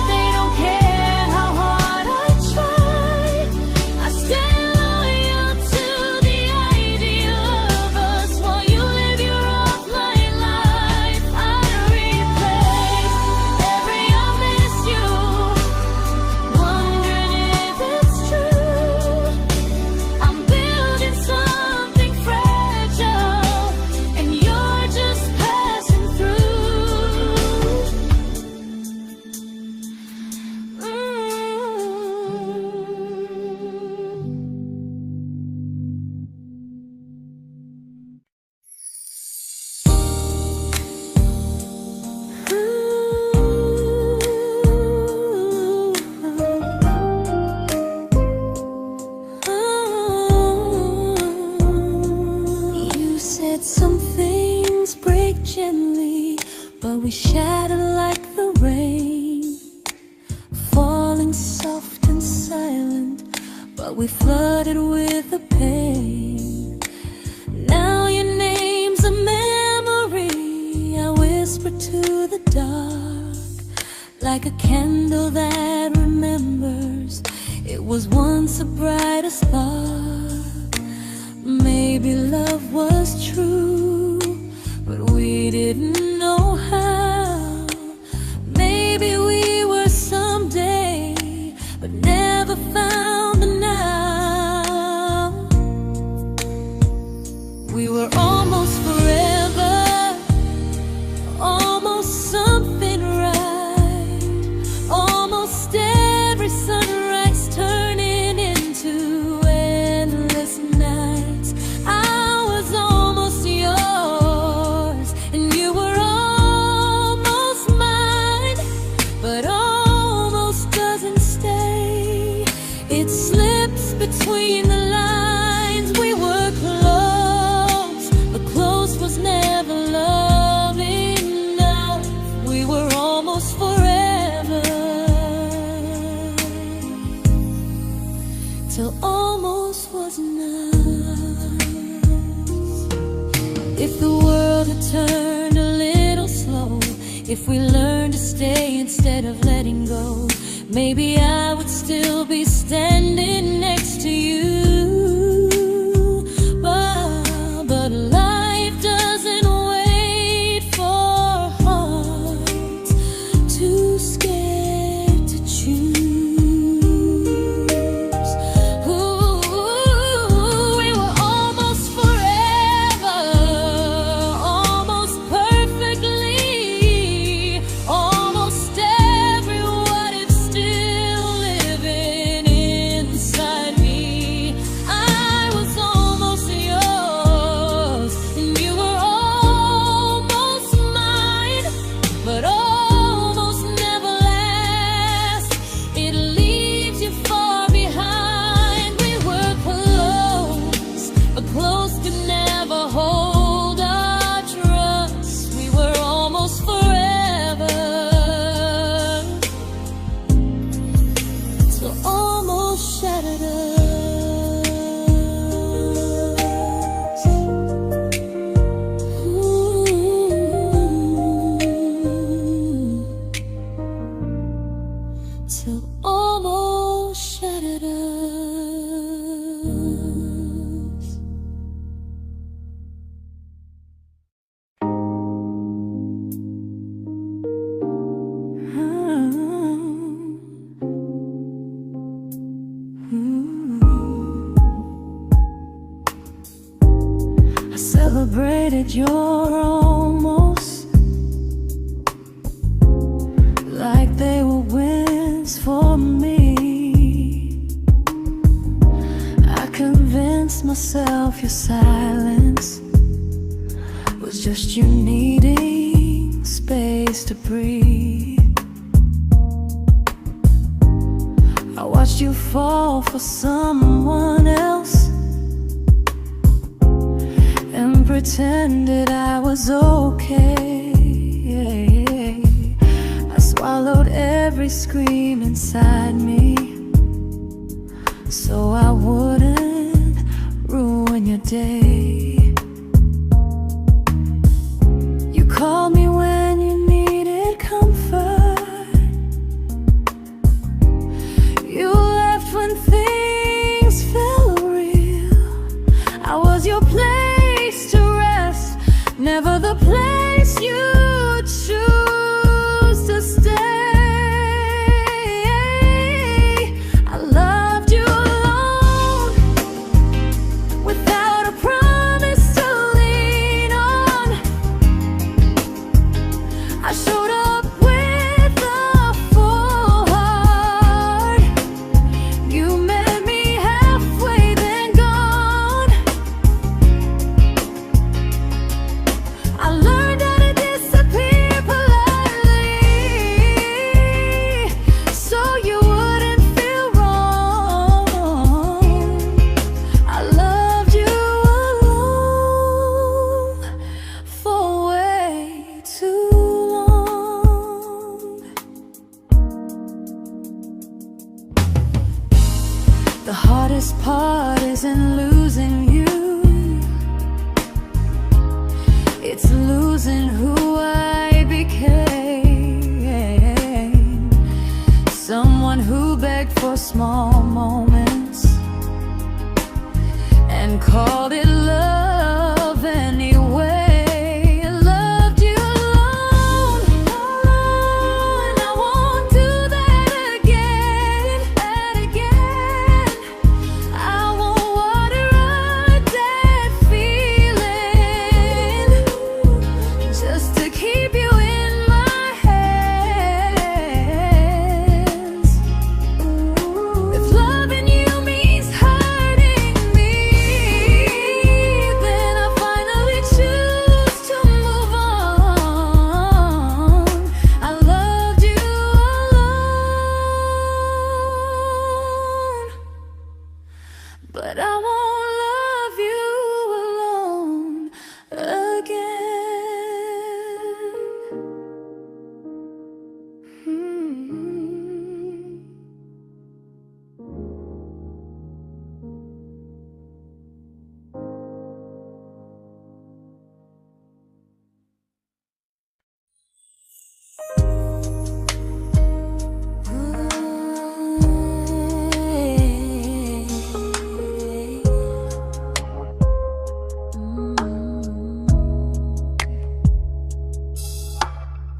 They don't care how hard I try. I stay loyal to the idea of us while you live your offline life. I replay every I miss you, wondering if it's true. I'm building something fragile, and you're just passing through. You said some things break gently, but we shatter like the rain, falling soft and silent, but we flooded with the pain. Now your name's a memory I whisper to the dark, like a candle that remembers it was once a brighter spark. Maybe love was true, but we didn't know how. Maybe we were someday, but never found the now. We were almost forever, almost something right, almost every sunrise turning into endless nights. I was almost yours, and you were almost mine, but almost doesn't stay. It slips between the lines. We were close, but close was never love enough. We were almost forever, till almost was enough. If the world had turned a little slow, if we learned to stay instead of letting go, maybe I would still be standing next to you. But life doesn't wait. I celebrated your almost like they were wins for me. I convinced myself your silence was just you needing space to breathe. I watched you fall for someone else and pretended I was okay. I swallowed every scream inside me so I wouldn't ruin your day. You called me when you needed comfort. You left when things felt real. I was your place to rest, never the place you choose to stay. I loved you alone, without a promise to lean on. I showed up with a full heart. You met me halfway, then gone. I learned how to disappear politely, so you wouldn't feel wrong. I loved you alone for way too long. The hardest part isn't losing you, it's losing who I became. Someone who begged for small moments and called it love anyway. I loved you alone, and I won't do that again. I won't water a dead feeling just to keep you in my hands. If loving you means hurting me, then I finally choose to move on. I loved you alone, but I won't love you alone again.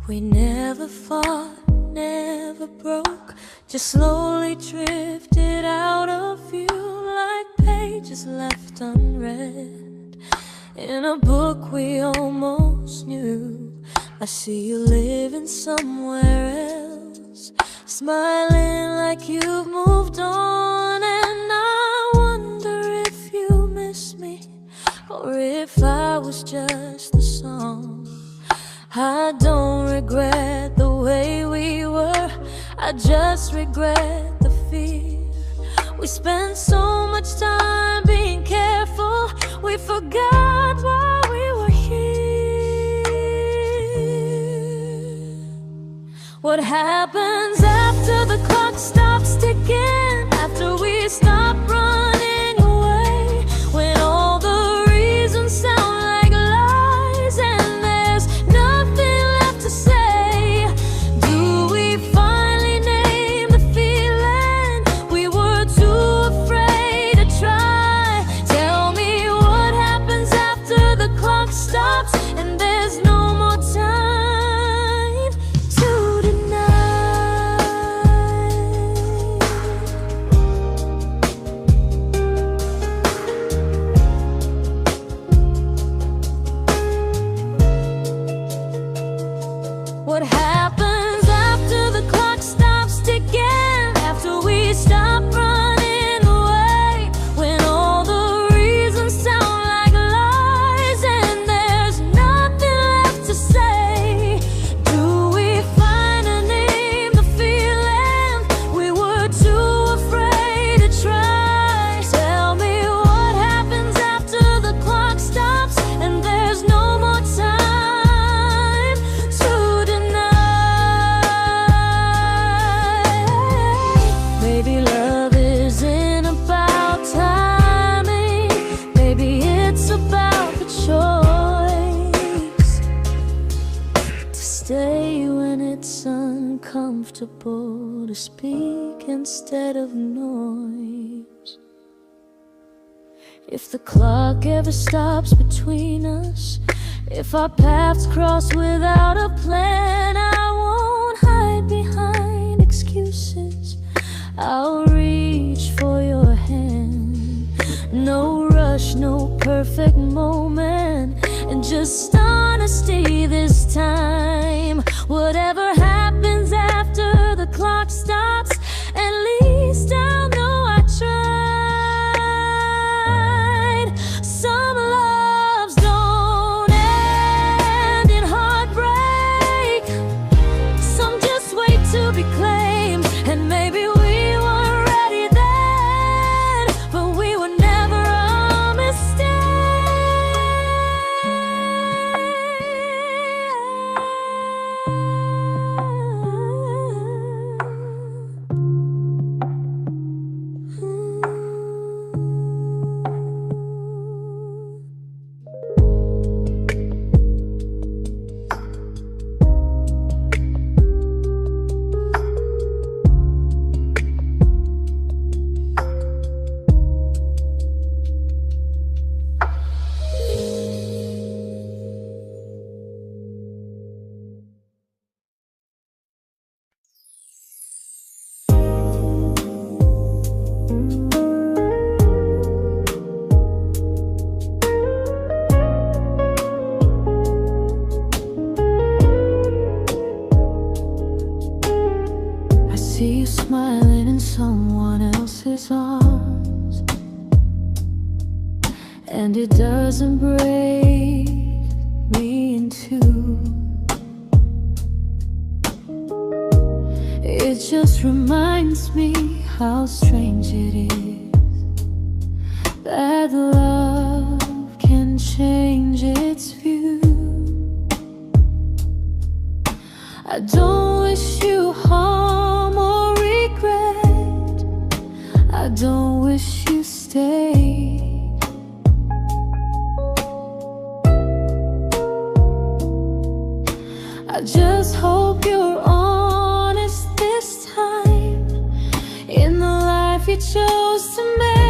We never fought, never broke, just slowly drifted out of view like pages left unread in a book we almost knew. I see you living somewhere else, smiling like you've moved on, and I wonder if you miss me or if I was just the song. I don't regret the way we were, I just regret the fear. We spent so much time being careful, we forgot why we were here. What happens after the clock stops ticking, after we stop running away, when all the reasons sound like lies and there's nothing left to say? Do we finally name the feeling we were too afraid to try? comfortable to speak instead of noise. If the clock ever stops between us, if our paths cross without a plan, I won't hide behind excuses. I'll reach for your hand. No rush, no perfect moment, and just honesty this time. Whatever happens after the clock stops, at least I'll know I tried. Some loves don't end in heartbreak, some just wait to be claimed. And maybe we weren't ready then, but we were never a mistake. I see you smiling in someone else's arms, and it doesn't break me in two. It just reminds me how strange it is that love can change its view. I don't wish you harm or regret, I don't wish you stayed. I just hope you're honest this time in the life you chose to make.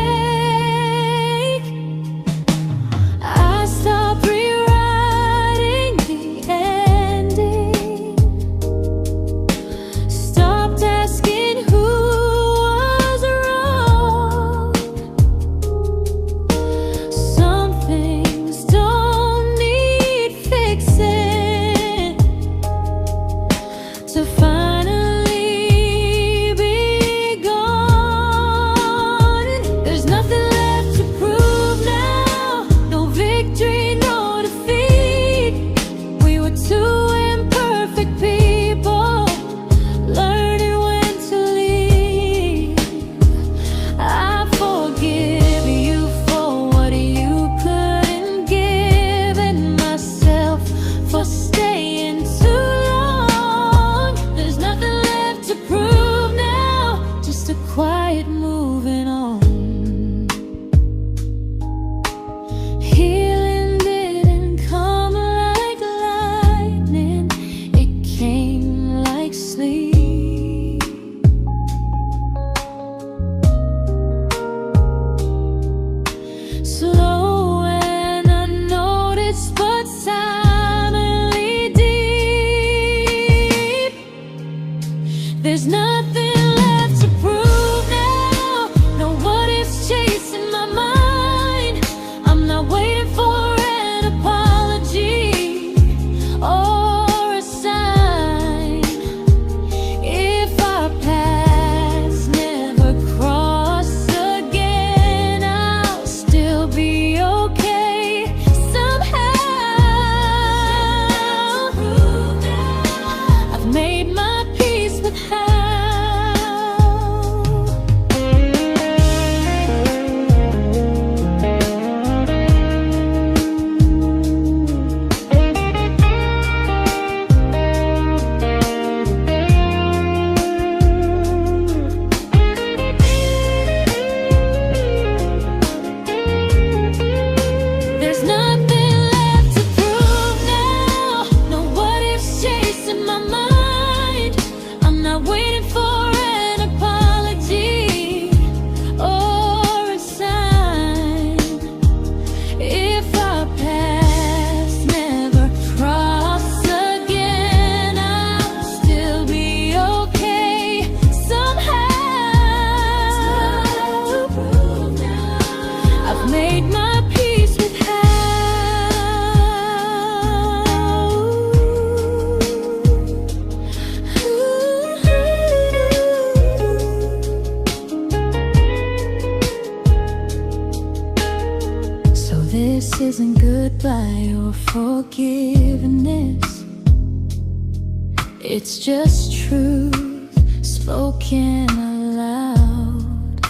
made my peace with This isn't goodbye or forgiveness. It's just truth spoken aloud.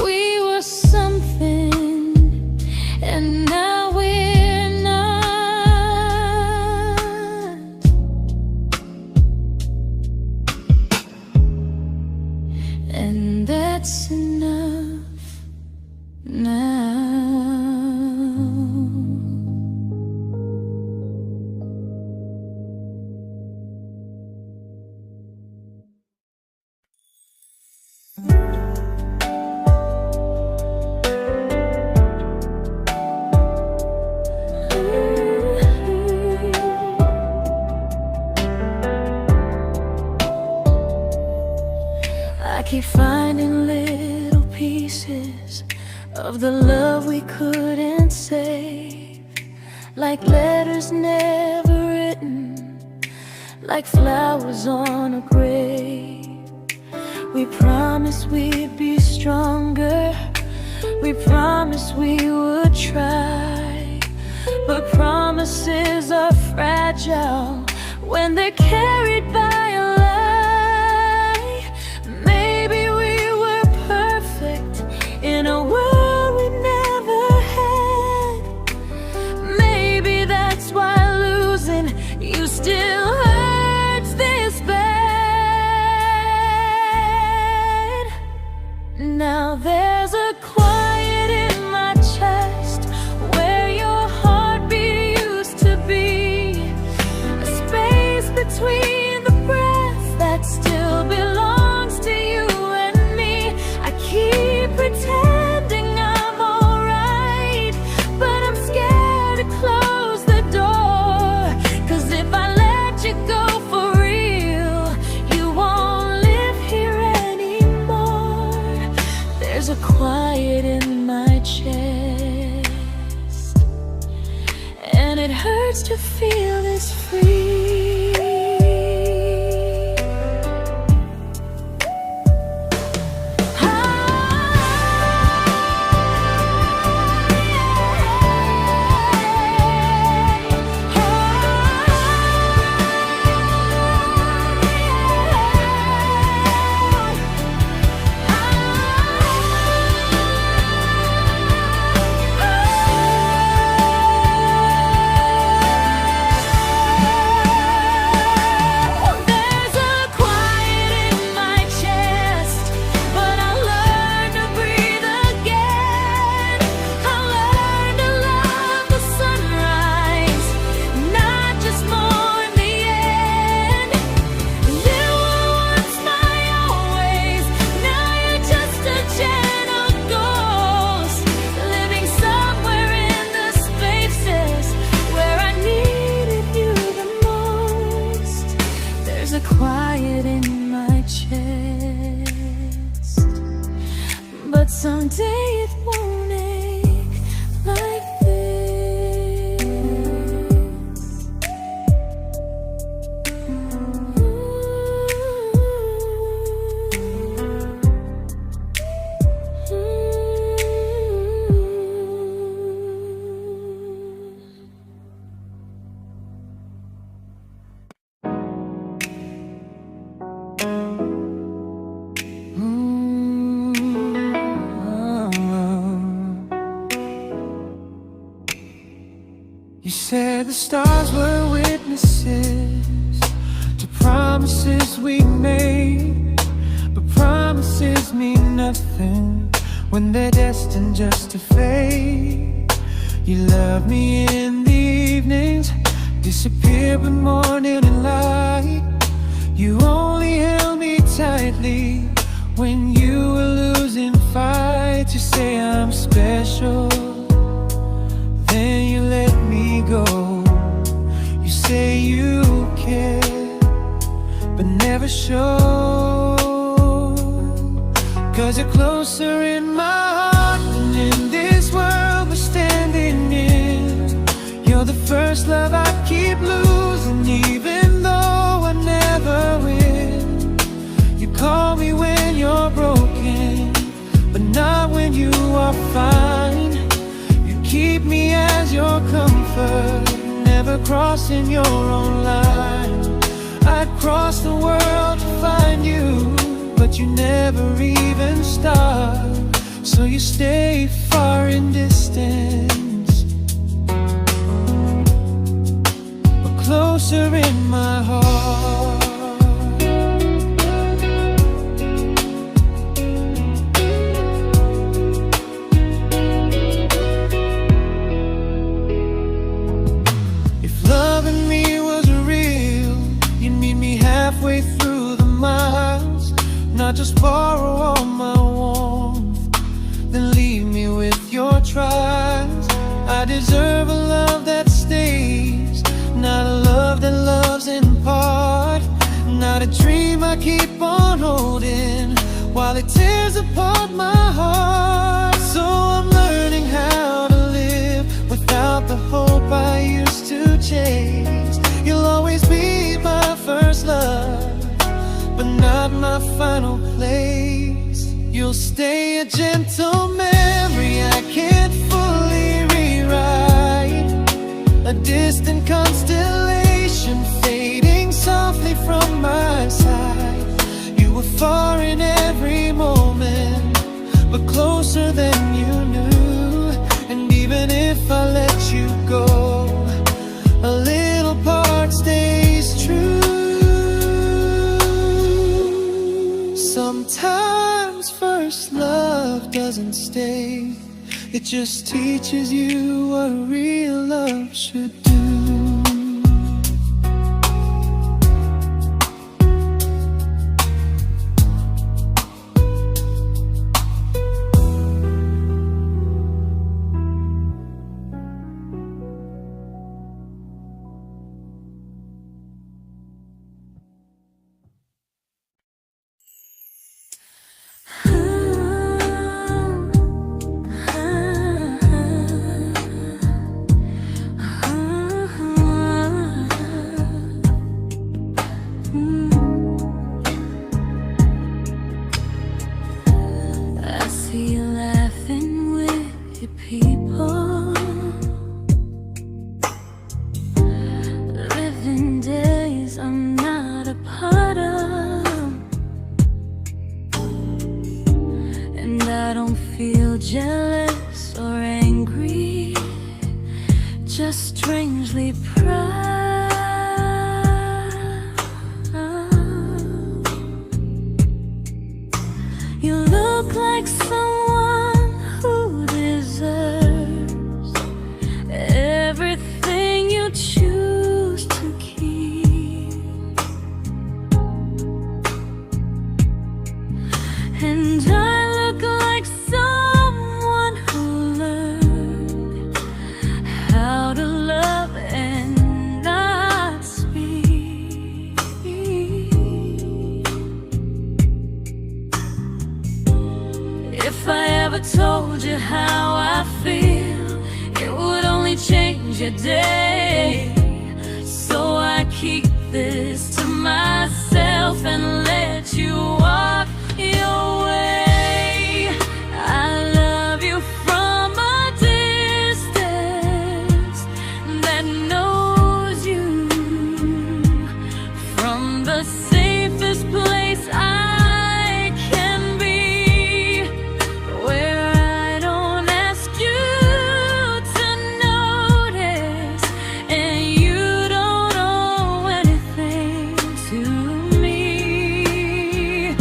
We were something, and now we're not. And that's enough now. I keep finding little pieces of the love we couldn't save, like letters never written, like flowers on a grave. We promised we'd be stronger, we promised we would try, but promises are fragile when they're carried by a lie. Maybe we were perfect in a world we never had. Maybe that's why losing you still hurts this bad. Now there's a quiet in my chest where your heartbeat used to be, a space between the breaths that still belongs to you and me. I keep pretending I'm alright, but I'm scared to close the door, 'cause if I let you go for real, you won't live here anymore. There's a quiet in my chest, and it hurts to feel this free. Quiet in my chest, but someday it won't ache like this. You said the stars were witnesses to promises we made, but promises mean nothing when they're destined just to fade. You love me in the evenings, disappear when morning and light. You only held me tightly when you were losing fights. You say I'm special, then you let me go. You say you care, but never show, 'cause you're closer in my heart than in comfort, never crossing your own line. I'd cross the world to find you, but you never even start. So you stay far in distance, but closer in my heart. If loving me was real, you'd meet me halfway through the miles, not just borrow all my warmth, then leave me with your trials. I deserve a love that stays, not a love that loves in part, not a dream I keep on holding while it tears apart my heart. So I'm learning how to live without the hope I used to chase. You'll always be my first love, but not my final place. You'll stay a gentle memory I can't fully rewrite, a distant constellation fading softly from my side. You were far in every moment, but closer than you knew. And even if I let you go, a little part stays true. Sometimes first love doesn't stay, it just teaches you what real love should do. I see you laughing with your people, living days I'm not a part of, and I don't feel jealous or angry, just strangely proud. You look like someone who deserves everything you choose to keep, and I look like someone who learned how to love and not speak. If I ever told you how I feel, it would only change your day. So I keep this to myself and let you walk your way. I love you from a distance that knows you, from the safest place I can be, where I don't ask you to notice, and you don't owe anything to me.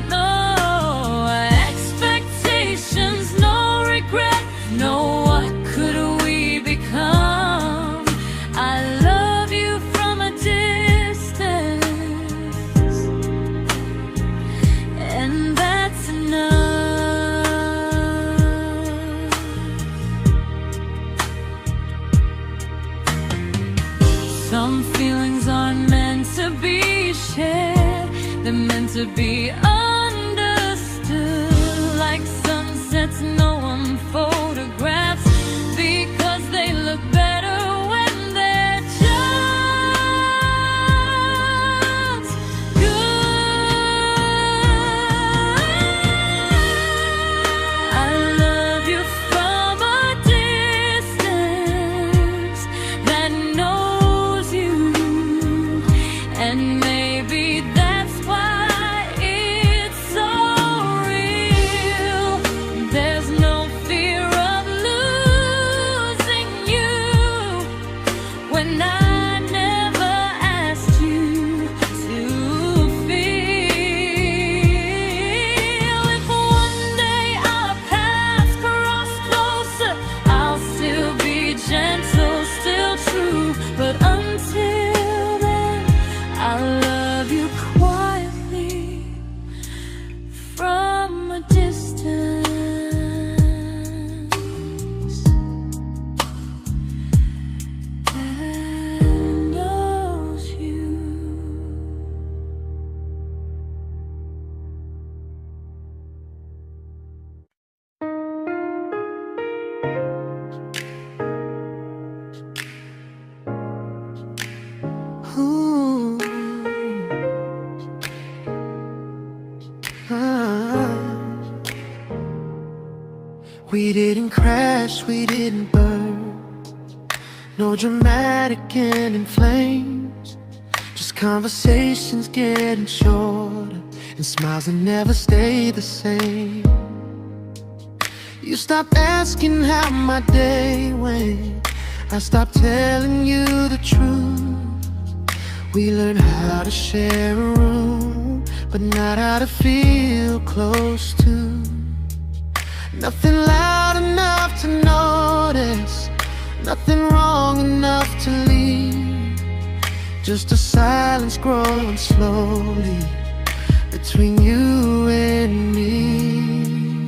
No expectations, no regret, no what could we become. I love you from a distance, and that's enough. Some feelings aren't meant to be shared, they're meant to be understood, like sunsets no one photographs, because they look better when they're just good. I love you from a distance, We didn't crash, we didn't burn. No dramatic end in flames. Just conversations getting shorter, and smiles that never stay the same. You stopped asking how my day went. I stopped telling you the truth. We learned how to share a room, but not how to feel close to. Nothing loud enough to notice, nothing wrong enough to leave. Just a silence growing slowly between you and me.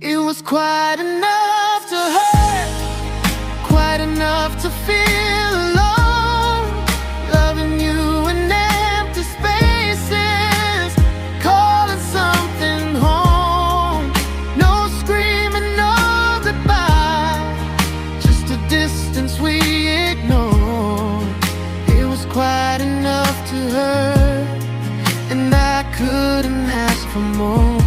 It was quite enough to hurt, quite enough to feel alone. Loving you in empty spaces, calling something home. No screaming, no goodbye, just a distance we ignored. It was quite enough to hurt, and I couldn't ask for more.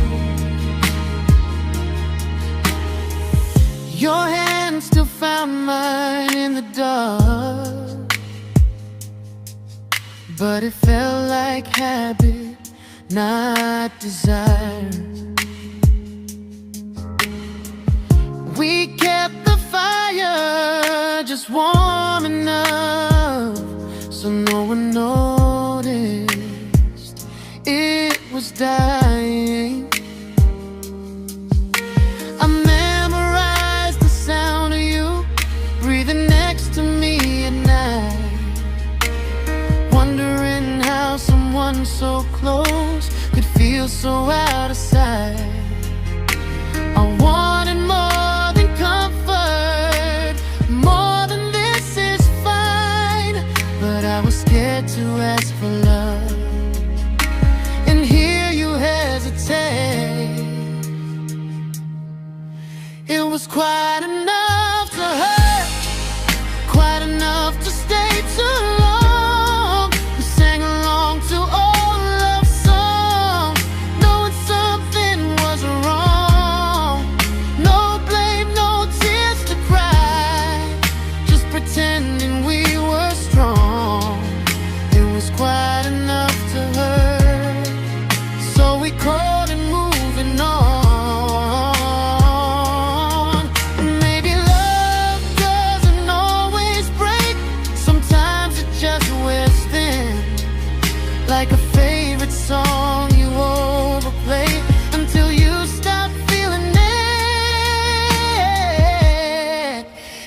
Your hand still found mine in the dark, but it felt like habit, not desire. We kept the fire just warm enough so no one noticed it was dying. I memorized the sound of you breathing next to me at night, wondering how someone so close could feel so out of sight. I wanted more than comfort, more than this is fine, but I was scared to ask for love and hear you hesitate. It was quite enough to hurt, quite enough to stay too long. We sang along to old love songs, knowing something was wrong. No blame, no tears to cry, just pretending we were strong. It was quite enough to hurt, so we called and moving on. Like a favorite song you overplay until you stop feeling it.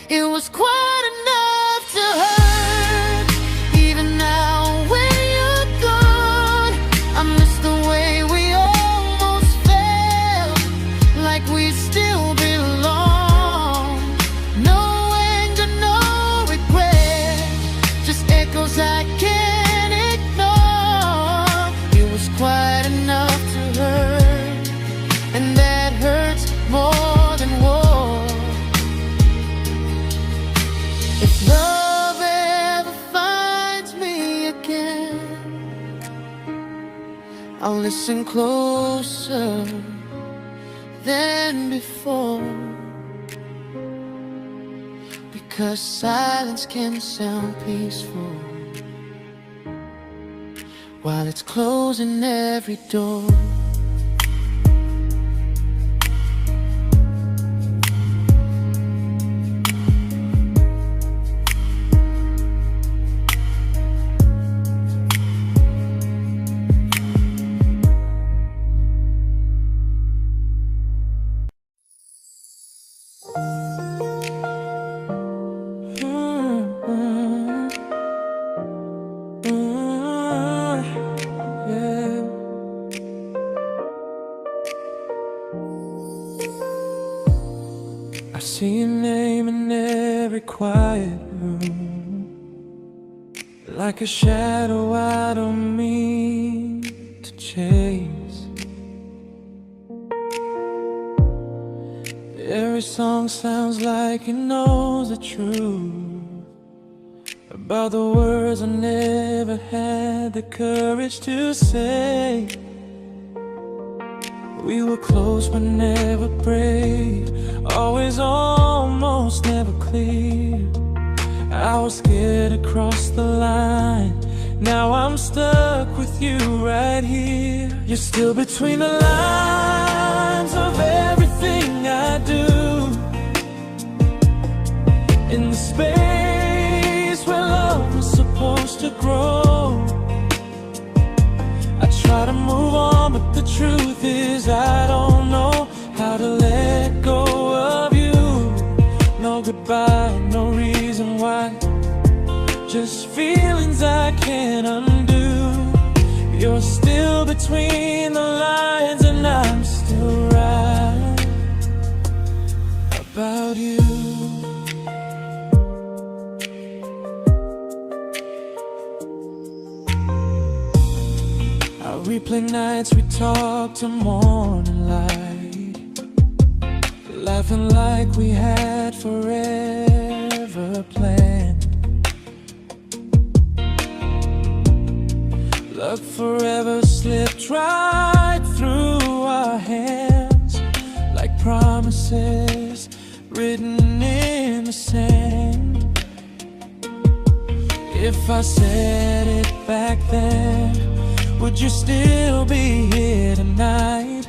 It was quite enough to hurt. Even now when you're gone, I miss the way we almost felt, like we still belong. No anger, no regret, just echoes I can't ignore. It was quite enough to hurt, and that hurts more than war. If love ever finds me again, I'll listen closer than before, because silence can sound peaceful while it's closing every door. I see your name in every quiet room, like a shadow I don't mean to chase. Every song sounds like it knows the truth about the words I never had the courage to say. We were close but never prayed, always almost never clear. I was scared to cross the line, now I'm stuck with you right here. You're still between the lines of everything I do, in the space where love was supposed to grow. I try to move on, but the truth is I don't know how to let go of you. No goodbye, no reason why, just feelings I can't undo. You're still between the lines and I'm still right about you. I replay nights we talk to morning light, laughing like we had forever planned. Luck forever slipped right through our hands, like promises written in the sand. If I said it back then, would you still be here tonight?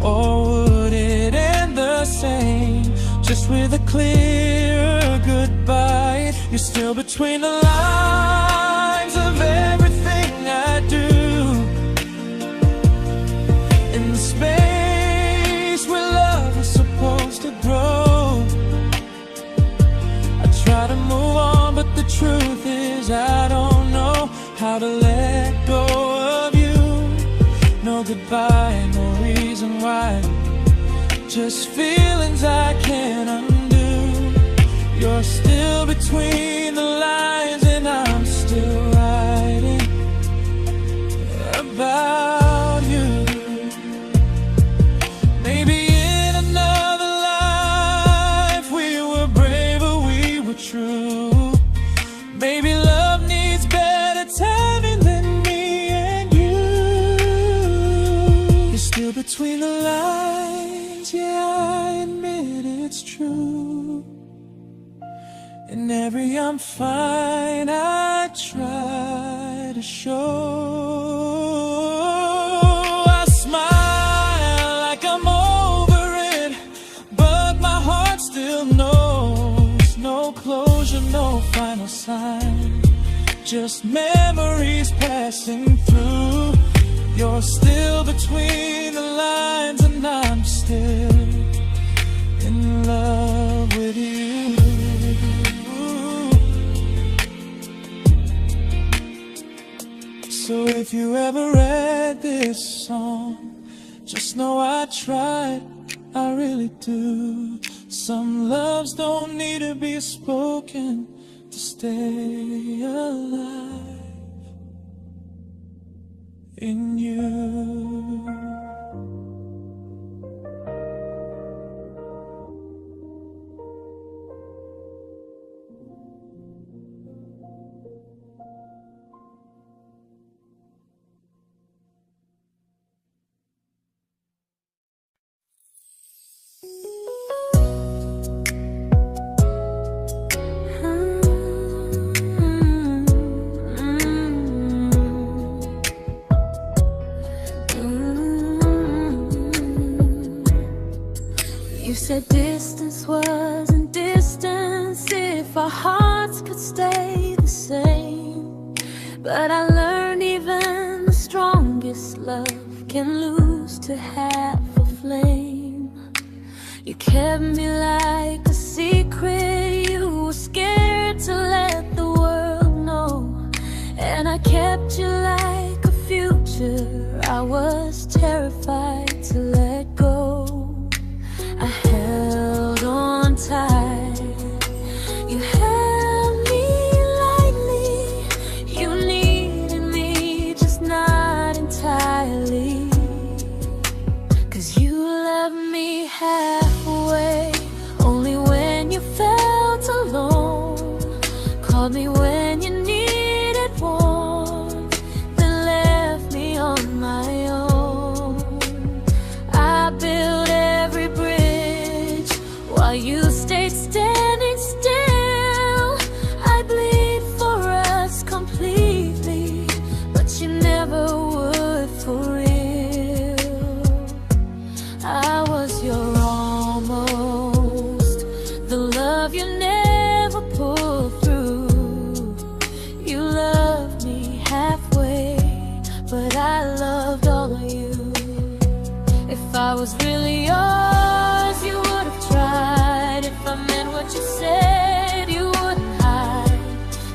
Or would it end the same, just with a clear goodbye? You're still between the lines of everything I do, in the space where love was supposed to grow. I try to move on, but the truth is I don't know how to let go of you. No goodbye, no reason why, just feelings I can't undo. You're still between the lines and I'm still writing about you. Maybe in another life we were braver, we were true. Maybe love needs better timing than me and you. You're still between the lines, yeah, I admit it's true. In every I'm fine I try to show. I smile like I'm over it, but my heart still knows. No closure, no final sign, just memories passing through. You're still between the lines and I'm still in love with you. So if you ever read this song, just know I tried, I really do. Some loves don't need to be spoken to stay alive in you. You said distance wasn't distance if our hearts could stay the same. But I learned even the strongest love can lose to half a flame. You kept me like a secret, you were scared to let the world know. And I kept you like a future, I was terrified to let go. I held on tight, you held me lightly. You needed me, just not entirely. 'Cause you left me halfway, only when you felt alone. Called me when you needed warmth, then left me on my own. I you stayed standing still. I bleed for us completely, but you never would for real. I was your almost, the love you never pulled through. You loved me halfway, but I loved all of you. If I was really yours, you would have tried. If I meant what you said, you wouldn't hide.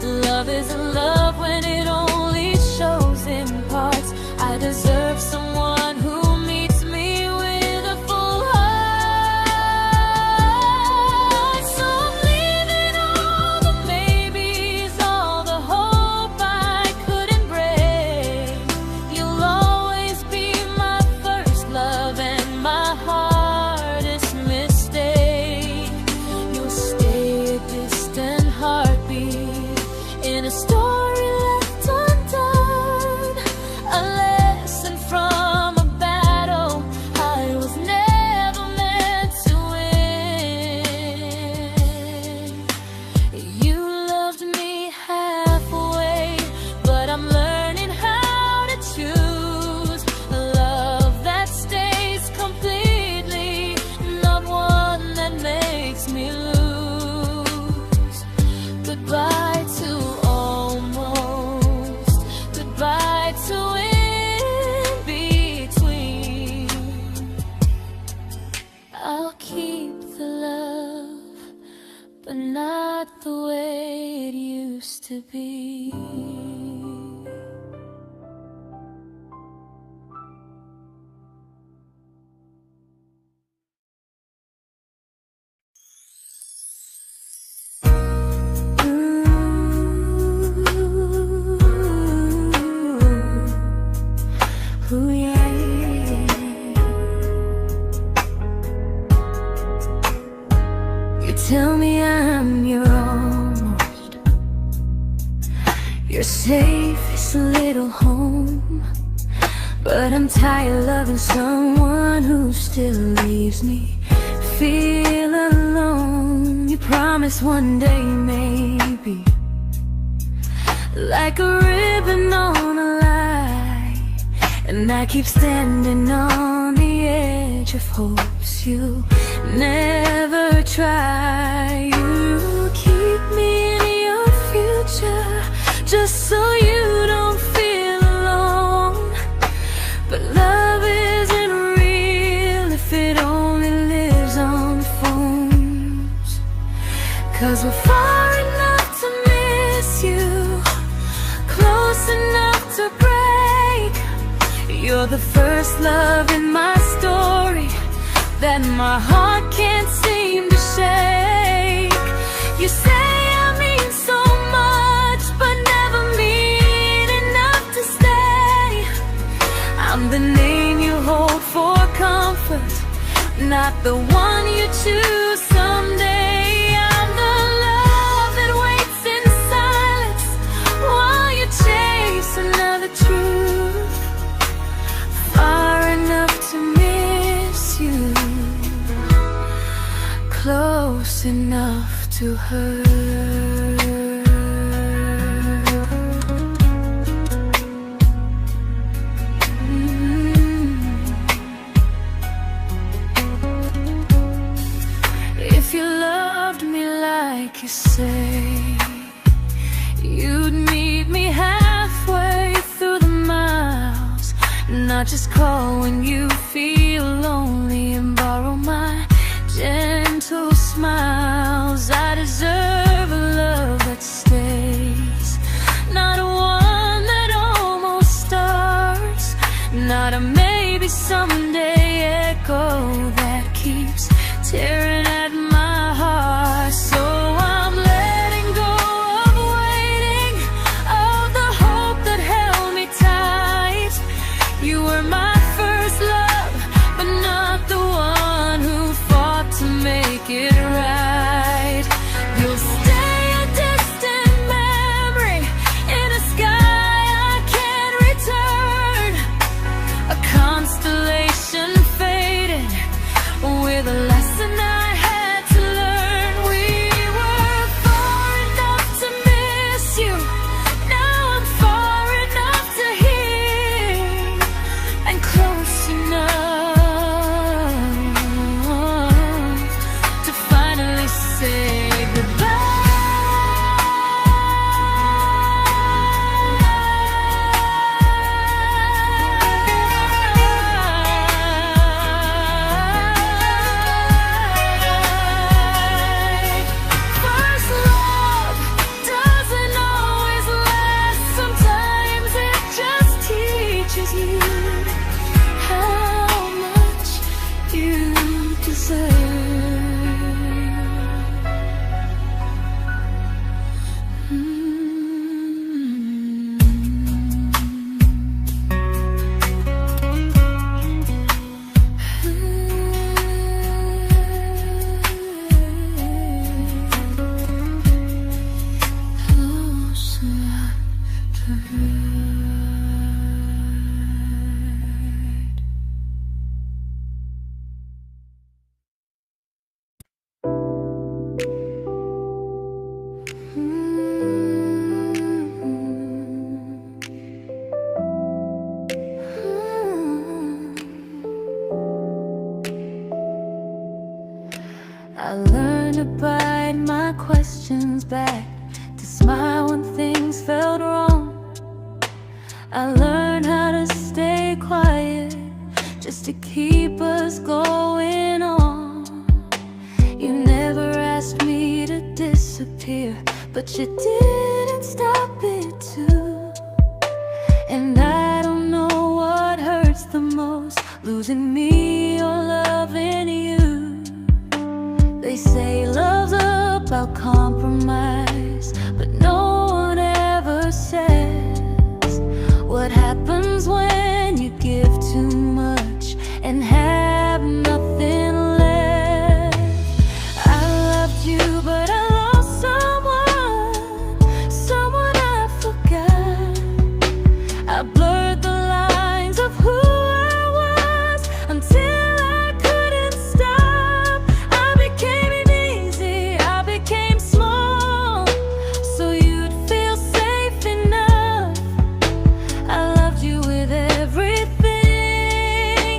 Love isn't love when it only shows in parts. I deserve someone who meets me with a full heart. So I'm leaving all the maybes, all the hope I couldn't break. You'll always be my first love and my hardest mistake. You'll stay a distant heartbeat in a story left undone, a lesson from a battle I was never meant to win. You loved me halfway, but I'm learning how to choose a love that stays completely, not one that makes me lose. Goodbye to almost, goodbye to in between. I'll keep the love, but not the way it used to be. Ooh, yeah. You tell me I'm your almost, your safest little home, but I'm tired loving someone who still leaves me feel alone. You promise one day maybe, like a ribbon on a line, and I keep standing on the edge of hopes you never try. You keep me in your future just so you don't feel alone. But love isn't real if it only lives on phones. 'Cause we're far enough to miss you, close enough to break. You're the first love in my story that my heart can't seem to shake. You say I mean so much, but never mean enough to stay. I'm the name you hold for comfort, not the one you choose someday. I'm the love that waits in silence while you chase another truth. Far enough to miss you, close enough to hurt. If you loved me like you say, you'd meet me halfway through the miles, not just call when you feel lonely and borrow my gentle smiles. I deserve a love that stays, not one that almost starts, not a maybe someday echo that keeps tearing at my heart. So I'm letting go of waiting, of the hope that held me tight. You were my first love, but not the one who fought to make it right. You'll stay a distant memory in a sky I can't return, a constellation faded with a lesson I I learned to bite my questions back, to smile when things felt wrong. I learned how to stay quiet, just to keep us going on. You never asked me to disappear, but you didn't stop it too. And I don't know what hurts the most, losing me or loving you. They say love's about compromise, but no one ever says what happens when you give too much and have nothing left. I loved you, but I lost someone I forgot. I blurred the lines of who I was until I couldn't stop. I became easy, I became small, so you'd feel safe enough. I loved you with everything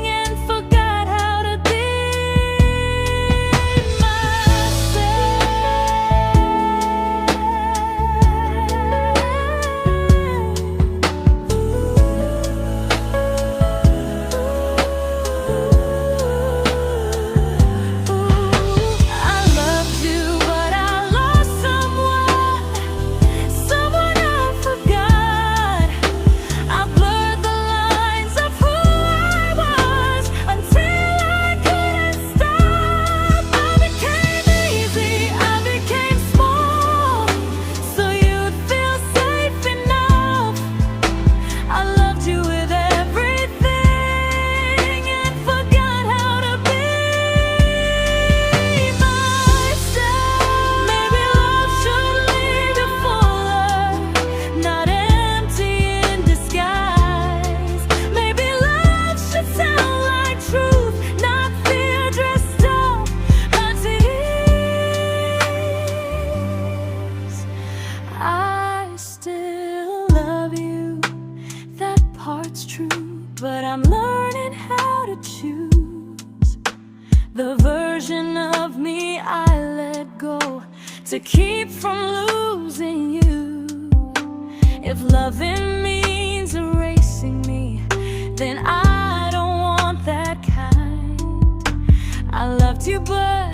and forgot how to be but I'm learning how to choose the version of me I let go to keep from losing you. If loving means erasing me, then I don't want that kind. I loved you, but